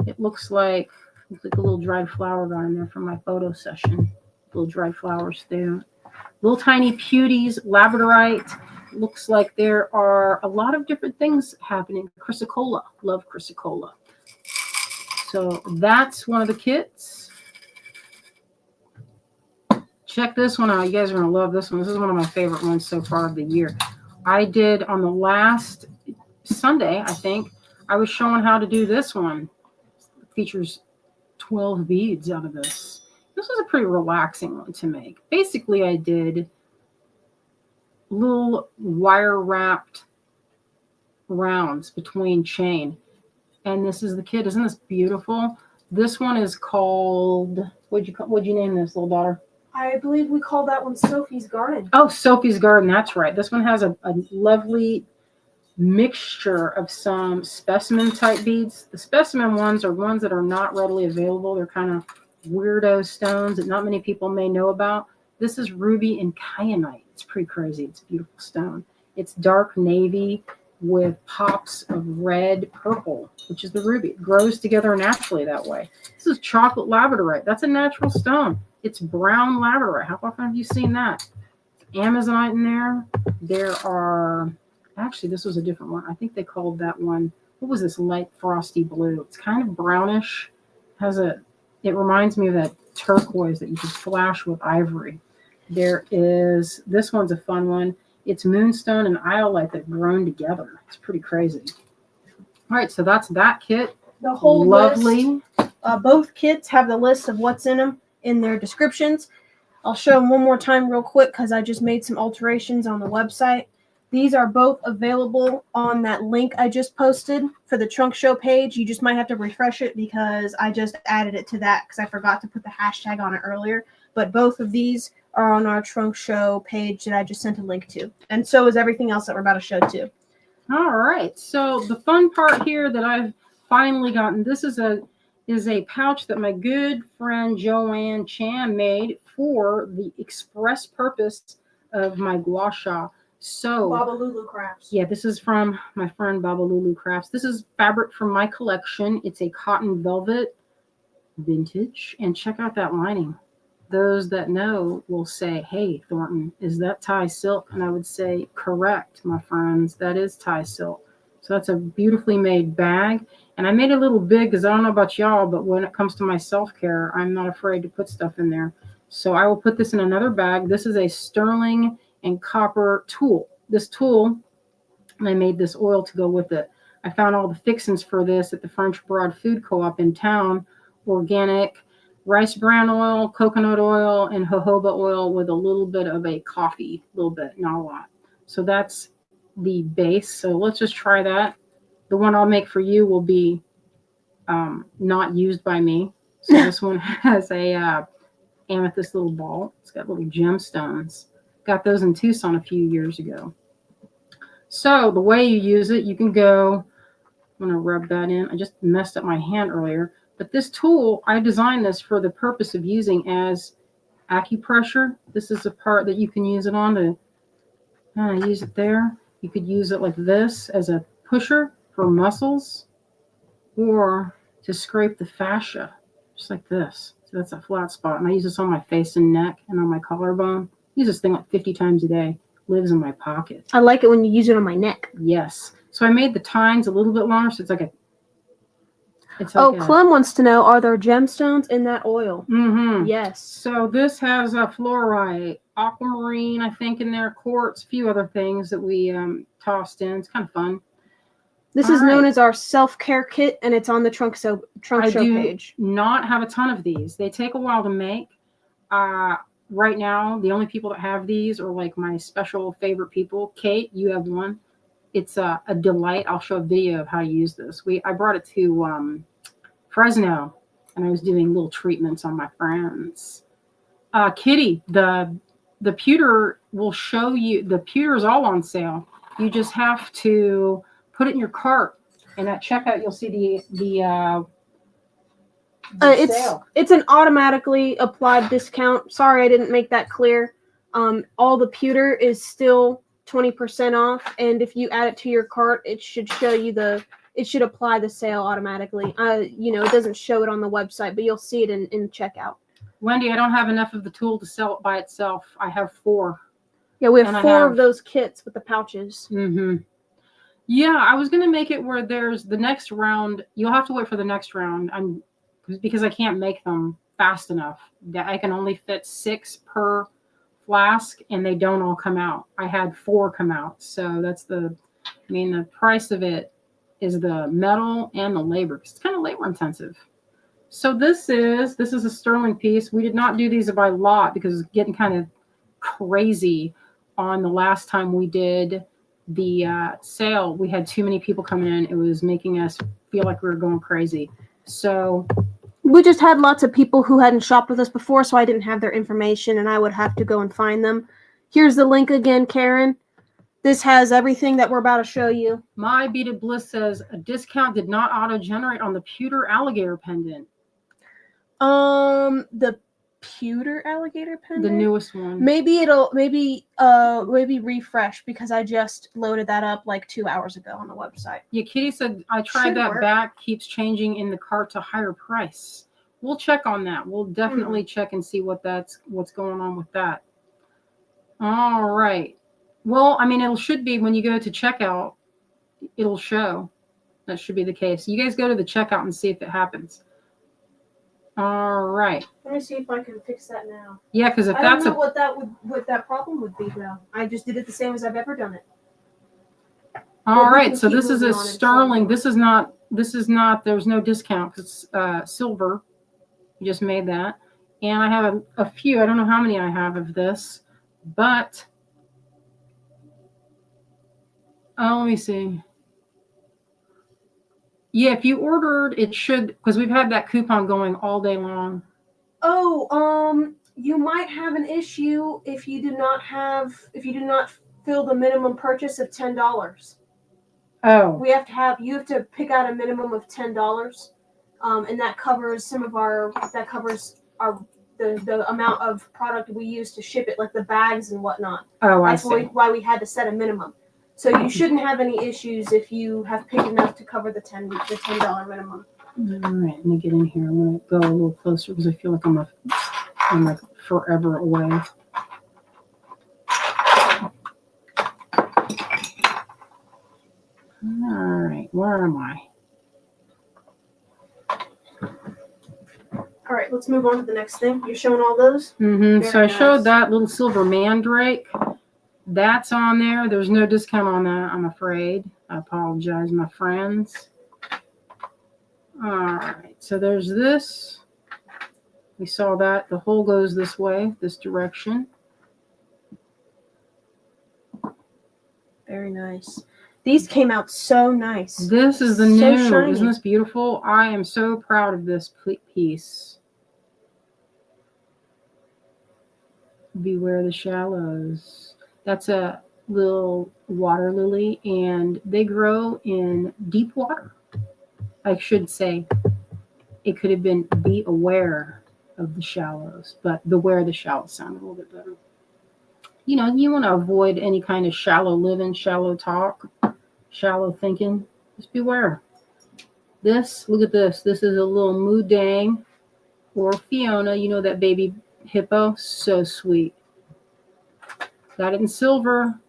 It looks like a little dried flower gone in there from my photo session. Little dried flowers there. Little tiny pewties, labradorite. Looks like there are a lot of different things happening. Chrysocolla. Love chrysocolla. So that's one of the kits. Check this one out. You guys are going to love this one. This is one of my favorite ones so far of the year. I did on the last Sunday, I think, I was showing how to do this one. It features 12 beads out of this. This was a pretty relaxing one to make. Basically, I did little wire-wrapped rounds between chain. And this is the kit. Isn't this beautiful? This one is called, what'd you name this, little daughter? I believe we call that one Sophie's Garden. Oh, Sophie's Garden. That's right. This one has a lovely mixture of some specimen type beads. The specimen ones are ones that are not readily available. They're kind of weirdo stones that not many people may know about. This is ruby and kyanite. It's pretty crazy. It's a beautiful stone. It's dark navy with pops of red purple, which is the ruby. It grows together naturally that way. This is chocolate labradorite. That's a natural stone. It's brown labradorite. How often have you seen that? Amazonite in there. There are Actually, this was a different one. I think they called that one, what was this, light frosty blue? It's kind of brownish. It reminds me of that turquoise that you could flash with ivory. This one's a fun one. It's moonstone and iolite that grown together. It's pretty crazy. All right, so that's that kit. The whole Lovely. list. Both kits have the list of what's in them in their descriptions. I'll show them one more time real quick because I just made some alterations on the website. These are both available on that link I just posted for the Trunk Show page. You just might have to refresh it because I just added it to that because I forgot to put the hashtag on it earlier. But both of these are on our Trunk Show page that I just sent a link to. And so is everything else that we're about to show too. All right. So the fun part here that I've finally gotten, this is a pouch that my good friend Joanne Chan made for the express purpose of my gua sha. So Babalulu Crafts. Yeah, this is from my friend Babalulu Crafts. This is fabric from my collection. It's a cotton velvet vintage. And check out that lining. Those that know will say, hey, Thornton, is that Thai silk? And I would say, correct, my friends. That is Thai silk. So that's a beautifully made bag. And I made it a little big because I don't know about y'all, but when it comes to my self-care, I'm not afraid to put stuff in there. So I will put this in another bag. This is a sterling and copper tool. This tool, and I made this oil to go with it. I found all the fixings for this at the French Broad Food Co-op in town. Organic rice bran oil, coconut oil, and jojoba oil with a little bit of a coffee. A little bit, not a lot. So that's the base. So let's just try that. The one I'll make for you will be not used by me. So this one has a amethyst little ball. It's got little gemstones. Got those in Tucson a few years ago. So the way you use it, you can go, I'm going to rub that in. I just messed up my hand earlier. But this tool, I designed this for the purpose of using as acupressure. This is the part that you can use it on to use it there. You could use it like this as a pusher for muscles or to scrape the fascia, just like this. So that's a flat spot. And I use this on my face and neck and on my collarbone. I use this thing like 50 times a day. Lives in my pocket. I like it when you use it on my neck. Yes. So I made the tines a little bit longer, so it's like Clem wants to know, are there gemstones in that oil? Mm-hmm. Yes. So this has a fluorite, aquamarine, I think, in there, quartz, a few other things that we tossed in. It's kind of fun. This is known as our self-care kit, and it's on the Trunk Show page. Not have a ton of these. They take a while to make. Right now, the only people that have these are like my special favorite people. Kate, you have one. It's a delight. I'll show a video of how to use this. I brought it to Fresno, and I was doing little treatments on my friends. Kitty, the pewter will show you. The pewter is all on sale. You just have to put it in your cart, and at checkout you'll see the it's an automatically applied discount. Sorry, I didn't make that clear. All the pewter is still 20% off, and if you add it to your cart, it should show you it should apply the sale automatically. It doesn't show it on the website, but you'll see it in checkout. Wendy, I don't have enough of the tool to sell it by itself. I have 4. Yeah, we have 4 of those kits with the pouches. Mm-hmm. Yeah, I was gonna make it where there's the next round. You'll have to wait for the next round. Because I can't make them fast enough. I can only fit 6 per flask, and they don't all come out. I had 4 come out, so that's the price of it is the metal and the labor. It's kind of labor intensive. So this is a sterling piece. We did not do these by lot because it's getting kind of crazy. On the last time we did the sale, we had too many people coming in. It was making us feel like we were going crazy. So we just had lots of people who hadn't shopped with us before, so I didn't have their information, and I would have to go and find them. Here's the link again, Karen. This has everything that we're about to show you. My Beaded Bliss says a discount did not auto-generate on the pewter alligator pendant. The pewter alligator pendant? The newest one. Maybe refresh because I just loaded that up like 2 hours ago on the website. Yeah, Kitty said I tried that back, keeps changing in the cart to higher price. We'll check on that. We'll definitely check and see what's going on with that. All right. Well, I mean, it should be when you go to checkout, it'll show. That should be the case. You guys go to the checkout and see if it happens. All right. Let me see if I can fix that now. Yeah, because if I don't that's know what that problem would be though. I just did it the same as I've ever done it. all But we right. can So keep this is moving a on and sterling. show This is not. This is not. There's no discount because it's silver. You just made that, and I have a few. I don't know how many I have of this, but let me see. Yeah, if you ordered, it should because we've had that coupon going all day long. Oh, you might have an issue if you do not fill the minimum purchase of $10. Oh, You have to pick out a minimum of $10, and that covers the amount of product we use to ship it, like the bags and whatnot. oh, That's I see. why we had to set a minimum. So you shouldn't have any issues if you have picked enough to cover the $10 minimum. All right, let me get in here. I'm gonna go a little closer because I feel like I'm like forever away. All right, where am I? All right, let's move on to the next thing. You're showing all those? Mm-hmm. So I Very showed nice. that little silver mandrake. That's on there. There's no discount on that, I'm afraid. I apologize, my friends. All right, so there's this. We saw that. The hole goes this way, this direction. Very nice. These came out so nice. This is the So new. shiny. Isn't this beautiful? I am so proud of this piece. Beware the shallows. That's a little water lily, and they grow in deep water. I should say it could have been be aware of the shallows, but beware the shallows sound a little bit better. You know, you want to avoid any kind of shallow living, shallow talk, shallow thinking. Just beware. This, look at this. This is a little Moodang or Fiona. You know that baby hippo? So sweet. Got it in silver.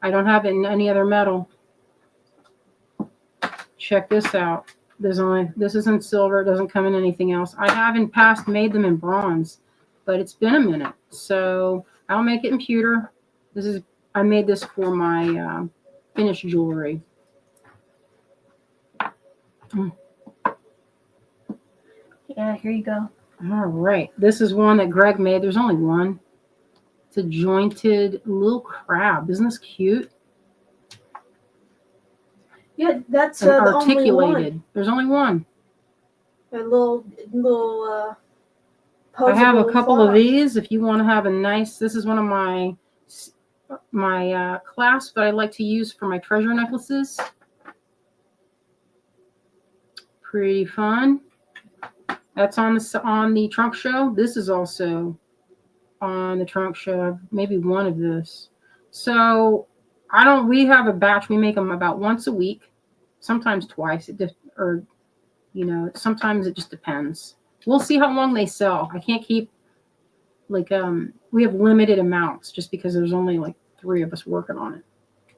I don't have it in any other metal. Check this out. This is in silver. It doesn't come in anything else. I have in past made them in bronze, but it's been a minute. So I'll make it in pewter. I made this for my finished jewelry. Yeah, here you go. All right. This is one that Greg made. There's only one. It's a jointed little crab. Isn't this cute? Yeah, that's And the articulated. only one. There's only one. A little I have a posable couple flower. of these. If you want to have a nice, this is one of my clasps that I like to use for my treasure necklaces. Pretty fun. That's on the trunk show. This is also on the trunk show. Maybe one of this. So we have a batch. We make them about once a week, sometimes twice. Sometimes it just depends. We'll see how long they sell. I can't keep we have limited amounts just because there's only like 3 of us working on it.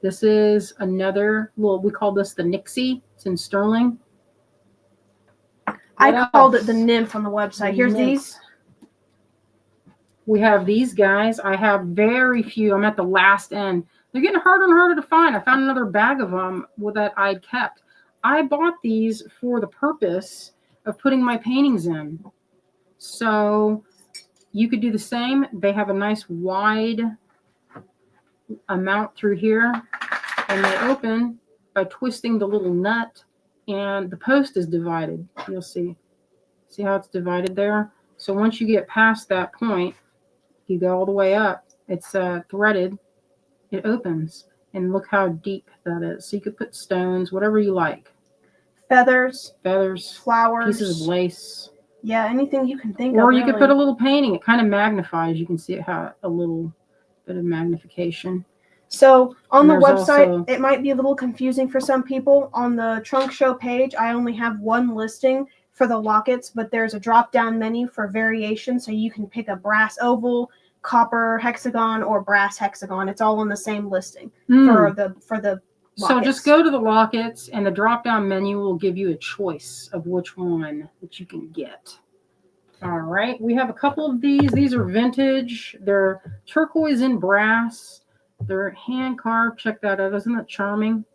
This is another we call this the Nixie. It's in sterling. I called it the nymph on the website. Here's these. We have these guys. I have very few. I'm at the last end. They're getting harder and harder to find. I found another bag of them that I'd kept. I bought these for the purpose of putting my paintings in. So you could do the same. They have a nice wide amount through here, and they open by twisting the little nut, and the post is divided. You'll see how it's divided there. So once you get past that point, you go all the way up. It's threaded. It opens, and look how deep that is. So you could put stones, whatever you like. Feathers, flowers, pieces of lace. Yeah, anything you can think of. Or you could put a little painting. It kind of magnifies. You can see it have a little bit of magnification. So on the website, it might be a little confusing for some people. On the trunk show page, I only have one listing for the lockets, but there's a drop-down menu for variation, so you can pick a brass oval, copper hexagon or brass hexagon. It's all on the same listing Mm. for the lockets. So just go to the lockets, and the drop-down menu will give you a choice of which one that you can get. All right, we have a couple of these. These are vintage. They're turquoise and brass. They're hand carved. Check that out. Isn't that charming?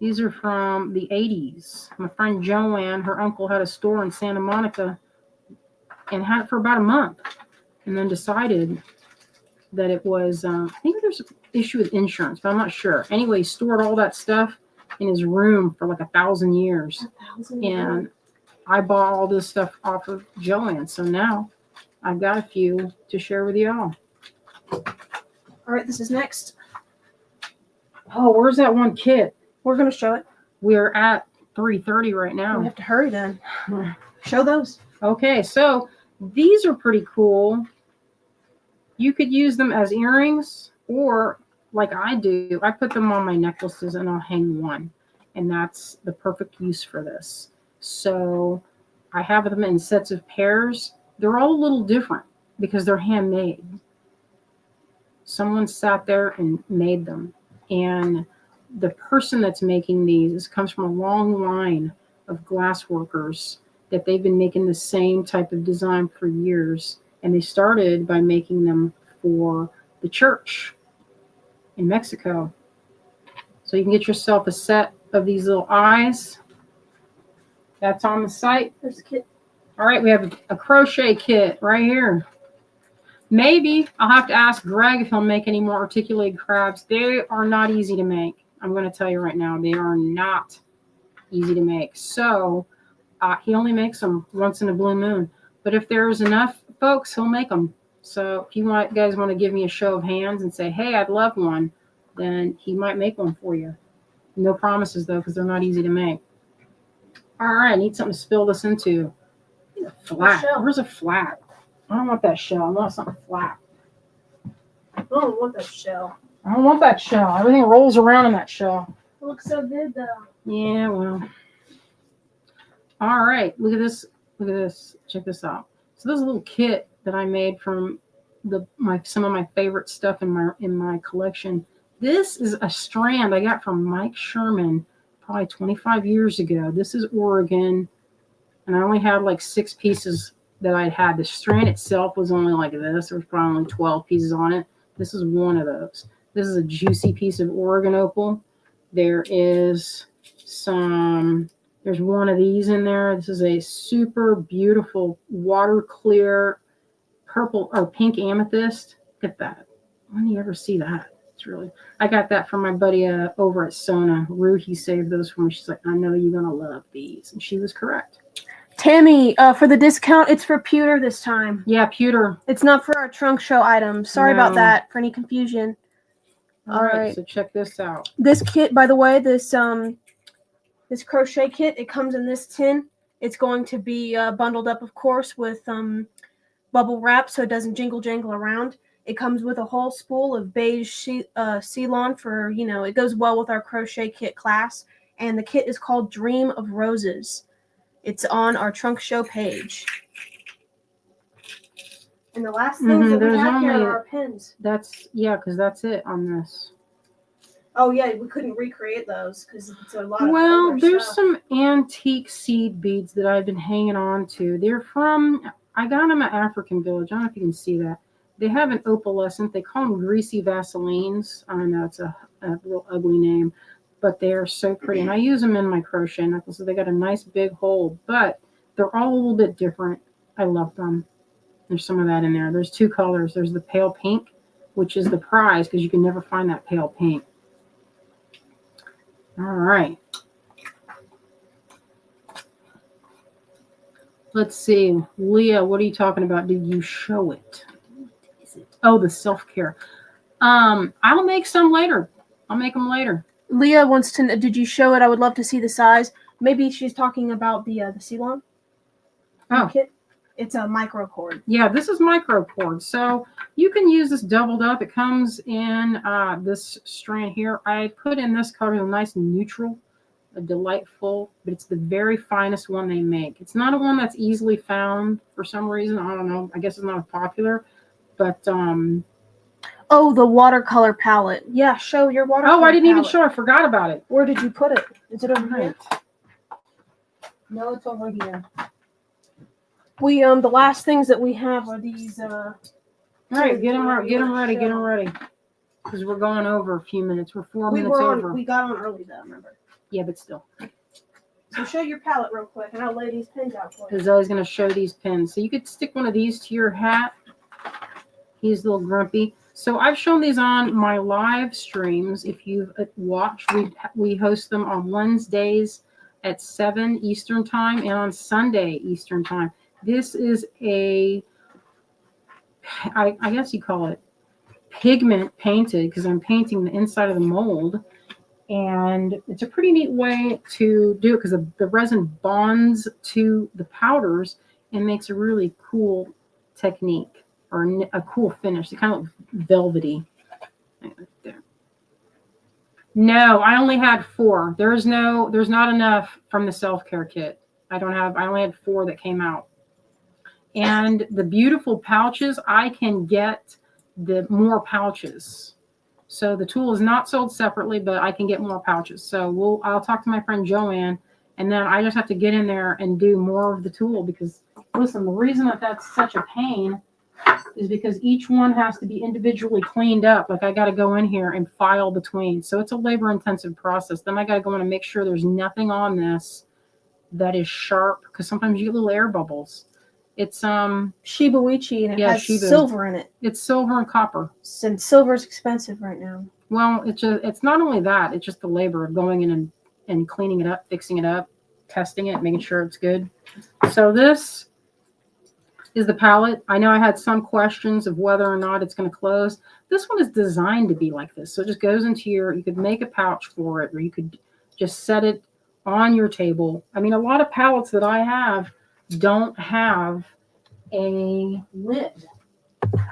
These are from the 80s. My friend Joanne, her uncle had a store in Santa Monica and had it for about a month, and then decided that it was, I think there's an issue with insurance, but I'm not sure. Anyway, he stored all that stuff in his room for like 1,000 years. 1,000 years. And I bought all this stuff off of Joanne. So now I've got a few to share with you all. All right, this is next. Oh, where's that one kit? We're going to show it. We're at 3:30 right now. We have to hurry then. Show those. Okay, so these are pretty cool. You could use them as earrings, or like I do, I put them on my necklaces and I'll hang one. And that's the perfect use for this. So I have them in sets of pairs. They're all a little different because they're handmade. Someone sat there and made them. And the person that's making these comes from a long line of glass workers that they've been making the same type of design for years. And they started by making them for the church in Mexico. So you can get yourself a set of these little eyes. That's on the site. There's a kit. All right, we have a crochet kit right here. Maybe I'll have to ask Greg if he'll make any more articulated crabs. They are not easy to make. I'm going to tell you right now, they are not easy to make. So he only makes them once in a blue moon. But if there's enough folks, he'll make them. So if you guys want to give me a show of hands and say, hey, I'd love one, then he might make one for you. No promises, though, because they're not easy to make. All right, I need something to spill this into. A flat. Where's a flat? I don't want that shell. I want something flat. I don't want that shell. I don't want that shell. Everything rolls around in that shell. It looks so good, though. Yeah, well. All right, look at this. Look at this. Check this out. So this is a little kit that I made from some of my favorite stuff in my collection. This is a strand I got from Mike Sherman probably 25 years ago. This is Oregon, and I only had like 6 pieces that I had. The strand itself was only like this. There was probably only 12 pieces on it. This is one of those. This is a juicy piece of Oregon opal. There's one of these in there. This is a super beautiful water clear purple or pink amethyst. Look at that. When do you ever see that? It's really, I got that from my buddy over at Sona. Rue, he saved those for me. She's like, I know you're going to love these. And she was correct. Tammy, for the discount, it's for pewter this time. Yeah, pewter. It's not for our trunk show items. Sorry about that, for any confusion. All right, so check this out. This kit, by the way, this crochet kit, it comes in this tin. It's going to be bundled up, of course, with bubble wrap so it doesn't jingle jangle around. It comes with a whole spool of beige Ceylon for, it goes well with our crochet kit class. And the kit is called Dream of Roses. It's on our trunk show page. And the last things that we have here are our pins. Because that's it on this. Oh, yeah, we couldn't recreate those because it's a lot of Well, there's stuff. some antique seed beads that I've been hanging on to. They're from, I got them at African Village. I don't know if you can see that. They have an opalescent. They call them greasy Vaselines. I know it's a real ugly name, but they are so pretty. And I use them in my crochet necklaces. They got a nice big hole, but they're all a little bit different. I love them. There's some of that in there. There's 2 colors. There's the pale pink, which is the prize because you can never find that pale pink. All right. Let's see. Leah, what are you talking about? Did you show it? What is it? Oh, the self-care. I'll make some later. I'll make them later. Leah wants to know, did you show it? I would love to see the size. Maybe she's talking about the Ceylon kit. It's a micro cord. Yeah, this is micro cord. So you can use this doubled up. It comes in this strand here. I put in this color, a nice neutral, a delightful, but it's the very finest one they make. It's not a one that's easily found for some reason. I don't know. I guess it's not popular, But Oh, the watercolor palette. Yeah, show your watercolor oh, I didn't even palette. show. I forgot about it. Where did you put it? Is it over here? Right. No, it's over here. We the last things that we have are these All right, get them ready. show. Get them ready. Because we're going over a few minutes. We're 4 We minutes were on. over. We got on early though. Remember. Yeah, but still. So show your palette real quick, and I'll lay these pins out for you. Because I was going to show these pins. So you could stick one of these to your hat. He's a little grumpy. So I've shown these on my live streams. If you've watched, we host them on Wednesdays at 7 Eastern Time and on Sunday Eastern Time. This is I guess you call it pigment painted because I'm painting the inside of the mold. And it's a pretty neat way to do it because the resin bonds to the powders and makes a really cool technique or a cool finish. It's kind of velvety. No, I only had 4. There's not enough from the self-care kit. I only had 4 that came out. And the beautiful pouches, I can get the more pouches. So the tool is not sold separately, but I can get more pouches. So I'll talk to my friend Joanne, and then I just have to get in there and do more of the tool because, listen, the reason that's such a pain is because each one has to be individually cleaned up. Like I got to go in here and file between. So it's a labor-intensive process. Then I got to go in and make sure there's nothing on this that is sharp because sometimes you get little air bubbles. It's Shiba Wichi, and it has silver in it. It's silver and copper. And silver's expensive right now. Well, it's not only that, it's just the labor of going in and cleaning it up, fixing it up, testing it, making sure it's good. So this is the palette. I know I had some questions of whether or not it's going to close. This one is designed to be like this. So it just goes into you could make a pouch for it, or you could just set it on your table. I mean, a lot of palettes that I have don't have a lid.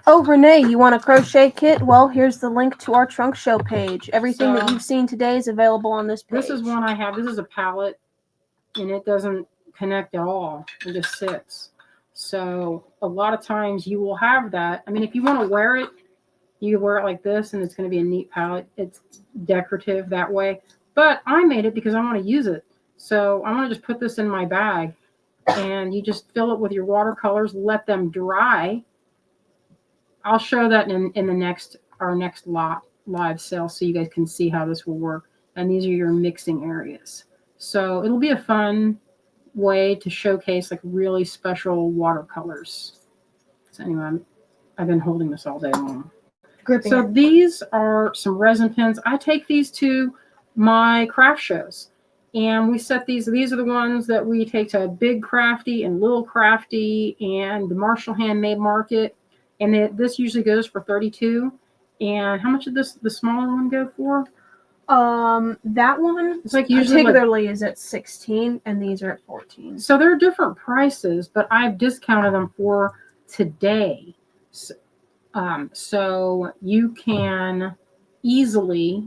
Oh, Renee, you want a crochet kit? Well, here's the link to our trunk show page. Everything that you've seen today is available on this page. This is one I have. This is a palette, and it doesn't connect at all. It just sits. So a lot of times you will have that. I mean, if you want to wear it, you wear it like this, and it's going to be a neat palette. It's decorative that way. But I made it because I want to use it. So I want to just put this in my bag. And you just fill it with your watercolors, let them dry. I'll show that in our next live sale so you guys can see how this will work. And these are your mixing areas. So it'll be a fun way to showcase like really special watercolors. So anyway, I've been holding this all day long. So these are some resin pens. I take these to my craft shows. And we set these are the ones that we take to Big Crafty and Little Crafty and the Marshall Handmade Market. And this usually goes for $32. And how much did the smaller one go for? That one it's like usually particularly is at $16 and these are at $14. So they're different prices, but I've discounted them for today. So you can easily.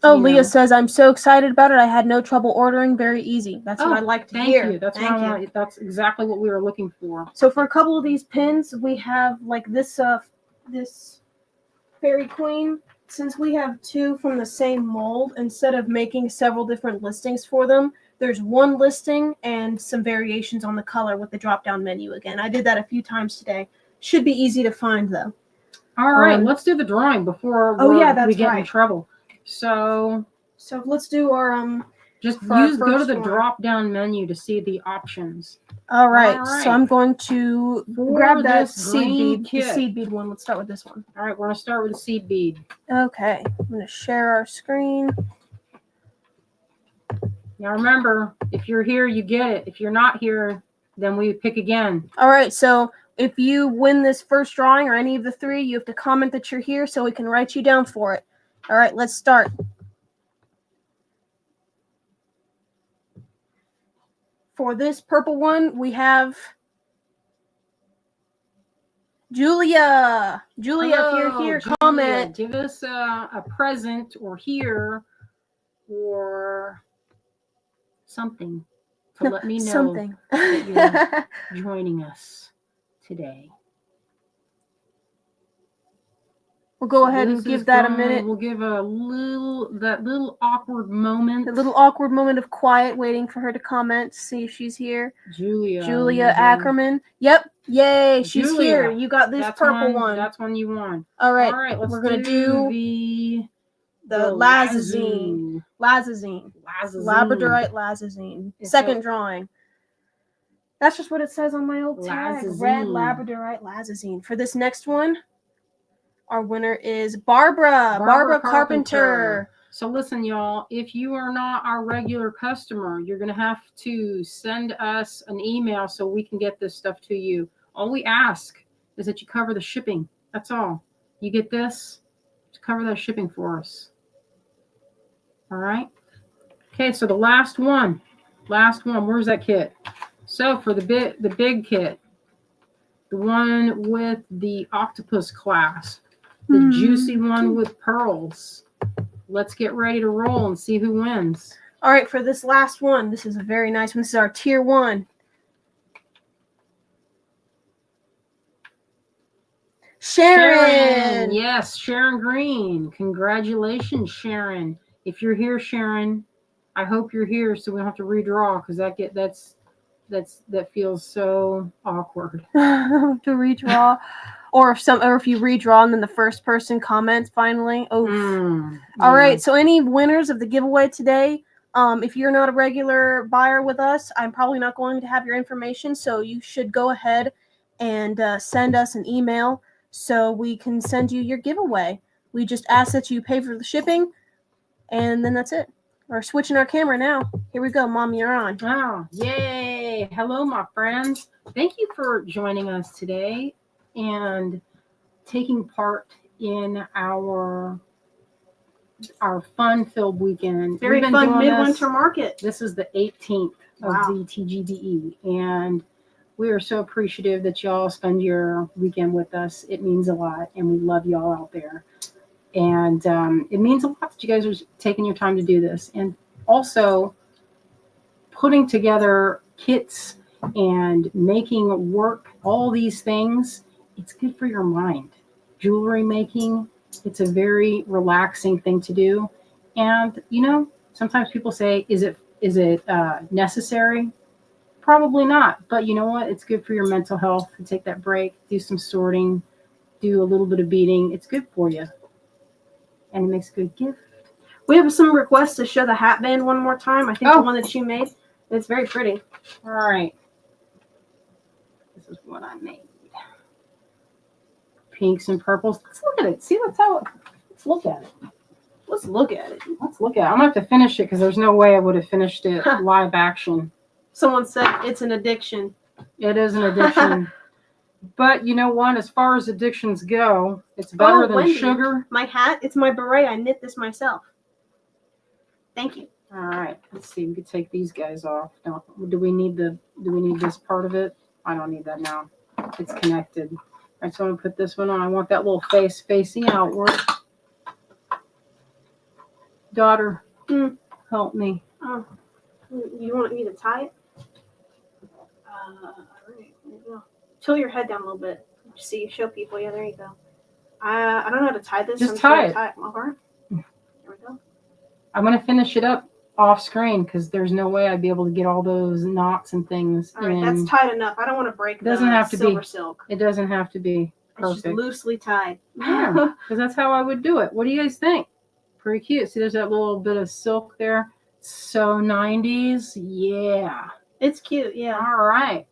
Oh, Leah says, I'm so excited about it. I had no trouble ordering. Very easy. That's what I like to hear. Thank you. That's what I want. That's exactly what we were looking for. So for a couple of these pins, we have like this Fairy Queen. Since we have 2 from the same mold, instead of making several different listings for them, there's one listing and some variations on the color with the drop-down menu again. I did that a few times today. Should be easy to find, though. All right. Let's do the drawing before we get in trouble. So let's do our go to the drop down menu to see the options. All right. So I'm going to grab that seed bead one. Let's start with this one. All right, we're going to start with the seed bead. Okay. I'm going to share our screen. Now remember, if you're here, you get it. If you're not here, then we pick again. All right. So if you win this first drawing or any of the 3, you have to comment that you're here so we can write you down for it. All right, let's start. For this purple one, we have Julia. Julia, if you're here, comment. Give us a present or here or something to let me know that you're joining us today. We'll go So ahead and this give is that a going- minute. We'll give that little awkward moment. A little awkward moment of quiet, waiting for her to comment, see if she's here. Julia Ackerman. Yep. Yay, she's Julia, here. You got this purple one. That's one you won. All right. Let's we're gonna do the lazazine. Lazazine. Labradorite lazazine. Second drawing. That's just what it says on my old tag. Red Labradorite lazazine. For this next one, our winner is Barbara Carpenter. So listen, y'all, if you are not our regular customer, you're going to have to send us an email so we can get this stuff to you. All we ask is that you cover the shipping. That's all. You get this, to cover that shipping for us. All right? Okay, so the last one. Where's that kit? So for the big kit, the one with the octopus clasp, the juicy one with pearls. Let's get ready to roll and see who wins. All right, for this last one, this is a very nice one. This is our tier 1. Sharon. Yes, Sharon Green. Congratulations, Sharon. If you're here, Sharon, I hope you're here so we don't have to redraw because that feels so awkward. To redraw. Or if you redraw and then the first person comments finally. Oh. Yeah. All right. So any winners of the giveaway today, if you're not a regular buyer with us, I'm probably not going to have your information. So you should go ahead and send us an email so we can send you your giveaway. We just ask that you pay for the shipping, and then that's it. We're switching our camera now. Here we go, Mom. You're on. Oh, yay. Hello, my friends. Thank you for joining us today and taking part in our fun-filled weekend. Very fun Midwinter market. This is the 18th of the Tgbe, and we are so appreciative that y'all spend your weekend with us. It means a lot, and we love y'all out there. And it means a lot that you guys are taking your time to do this, and also putting together kits and making work, all these things. It's good for your mind. Jewelry making, it's a very relaxing thing to do. And, sometimes people say, is it necessary? Probably not. But you know what? It's good for your mental health to take that break, do some sorting, do a little bit of beading. It's good for you. And it makes a good gift. We have some requests to show the hat band one more time. I think the one that she made. It's very pretty. All right. This is what I made. Pinks and purples. Let's look at it. See, let's look at it. Let's look at it. I'm going to have to finish it because there's no way I would have finished it live action. Someone said it's an addiction. It is an addiction. But you know what? As far as addictions go, it's better than Wendy, sugar. My hat, it's my beret. I knit this myself. Thank you. All right. Let's see. We could take these guys off. Do we need this part of it? I don't need that now. It's connected. All right, so I'm going to put this one on. I want that little face facing outward. Daughter, help me. Oh, you want me to tie it? All right, there you go. Tilt your head down a little bit. Show people. Yeah, there you go. I don't know how to tie this. Just tie it. Over. There we go. I'm going to finish it up off screen because there's no way I'd be able to get all those knots and things. All right, that's tight enough. I don't want to break the silver silk. It doesn't have to be perfect. It's just loosely tied. Yeah, because that's how I would do it. What do you guys think? Pretty cute. See, there's that little bit of silk there. So 90s. Yeah. It's cute, yeah. All right,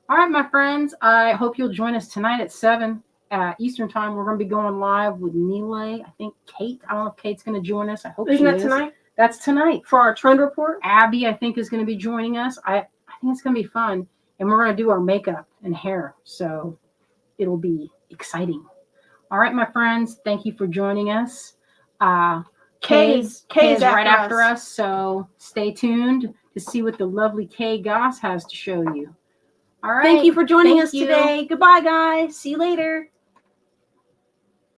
my friends. I hope you'll join us tonight at 7 Eastern Time. We're going to be going live with Nile. I think Kate. I don't know if Kate's going to join us. I hope she is. Isn't that tonight? That's tonight. For our trend report. Abby, I think, is going to be joining us. I think it's going to be fun. And we're going to do our makeup and hair. So it'll be exciting. All right, my friends. Thank you for joining us. Kay is right after us. So stay tuned to see what the lovely Kay Goss has to show you. All right. Thank you for joining us today. Goodbye, guys. See you later.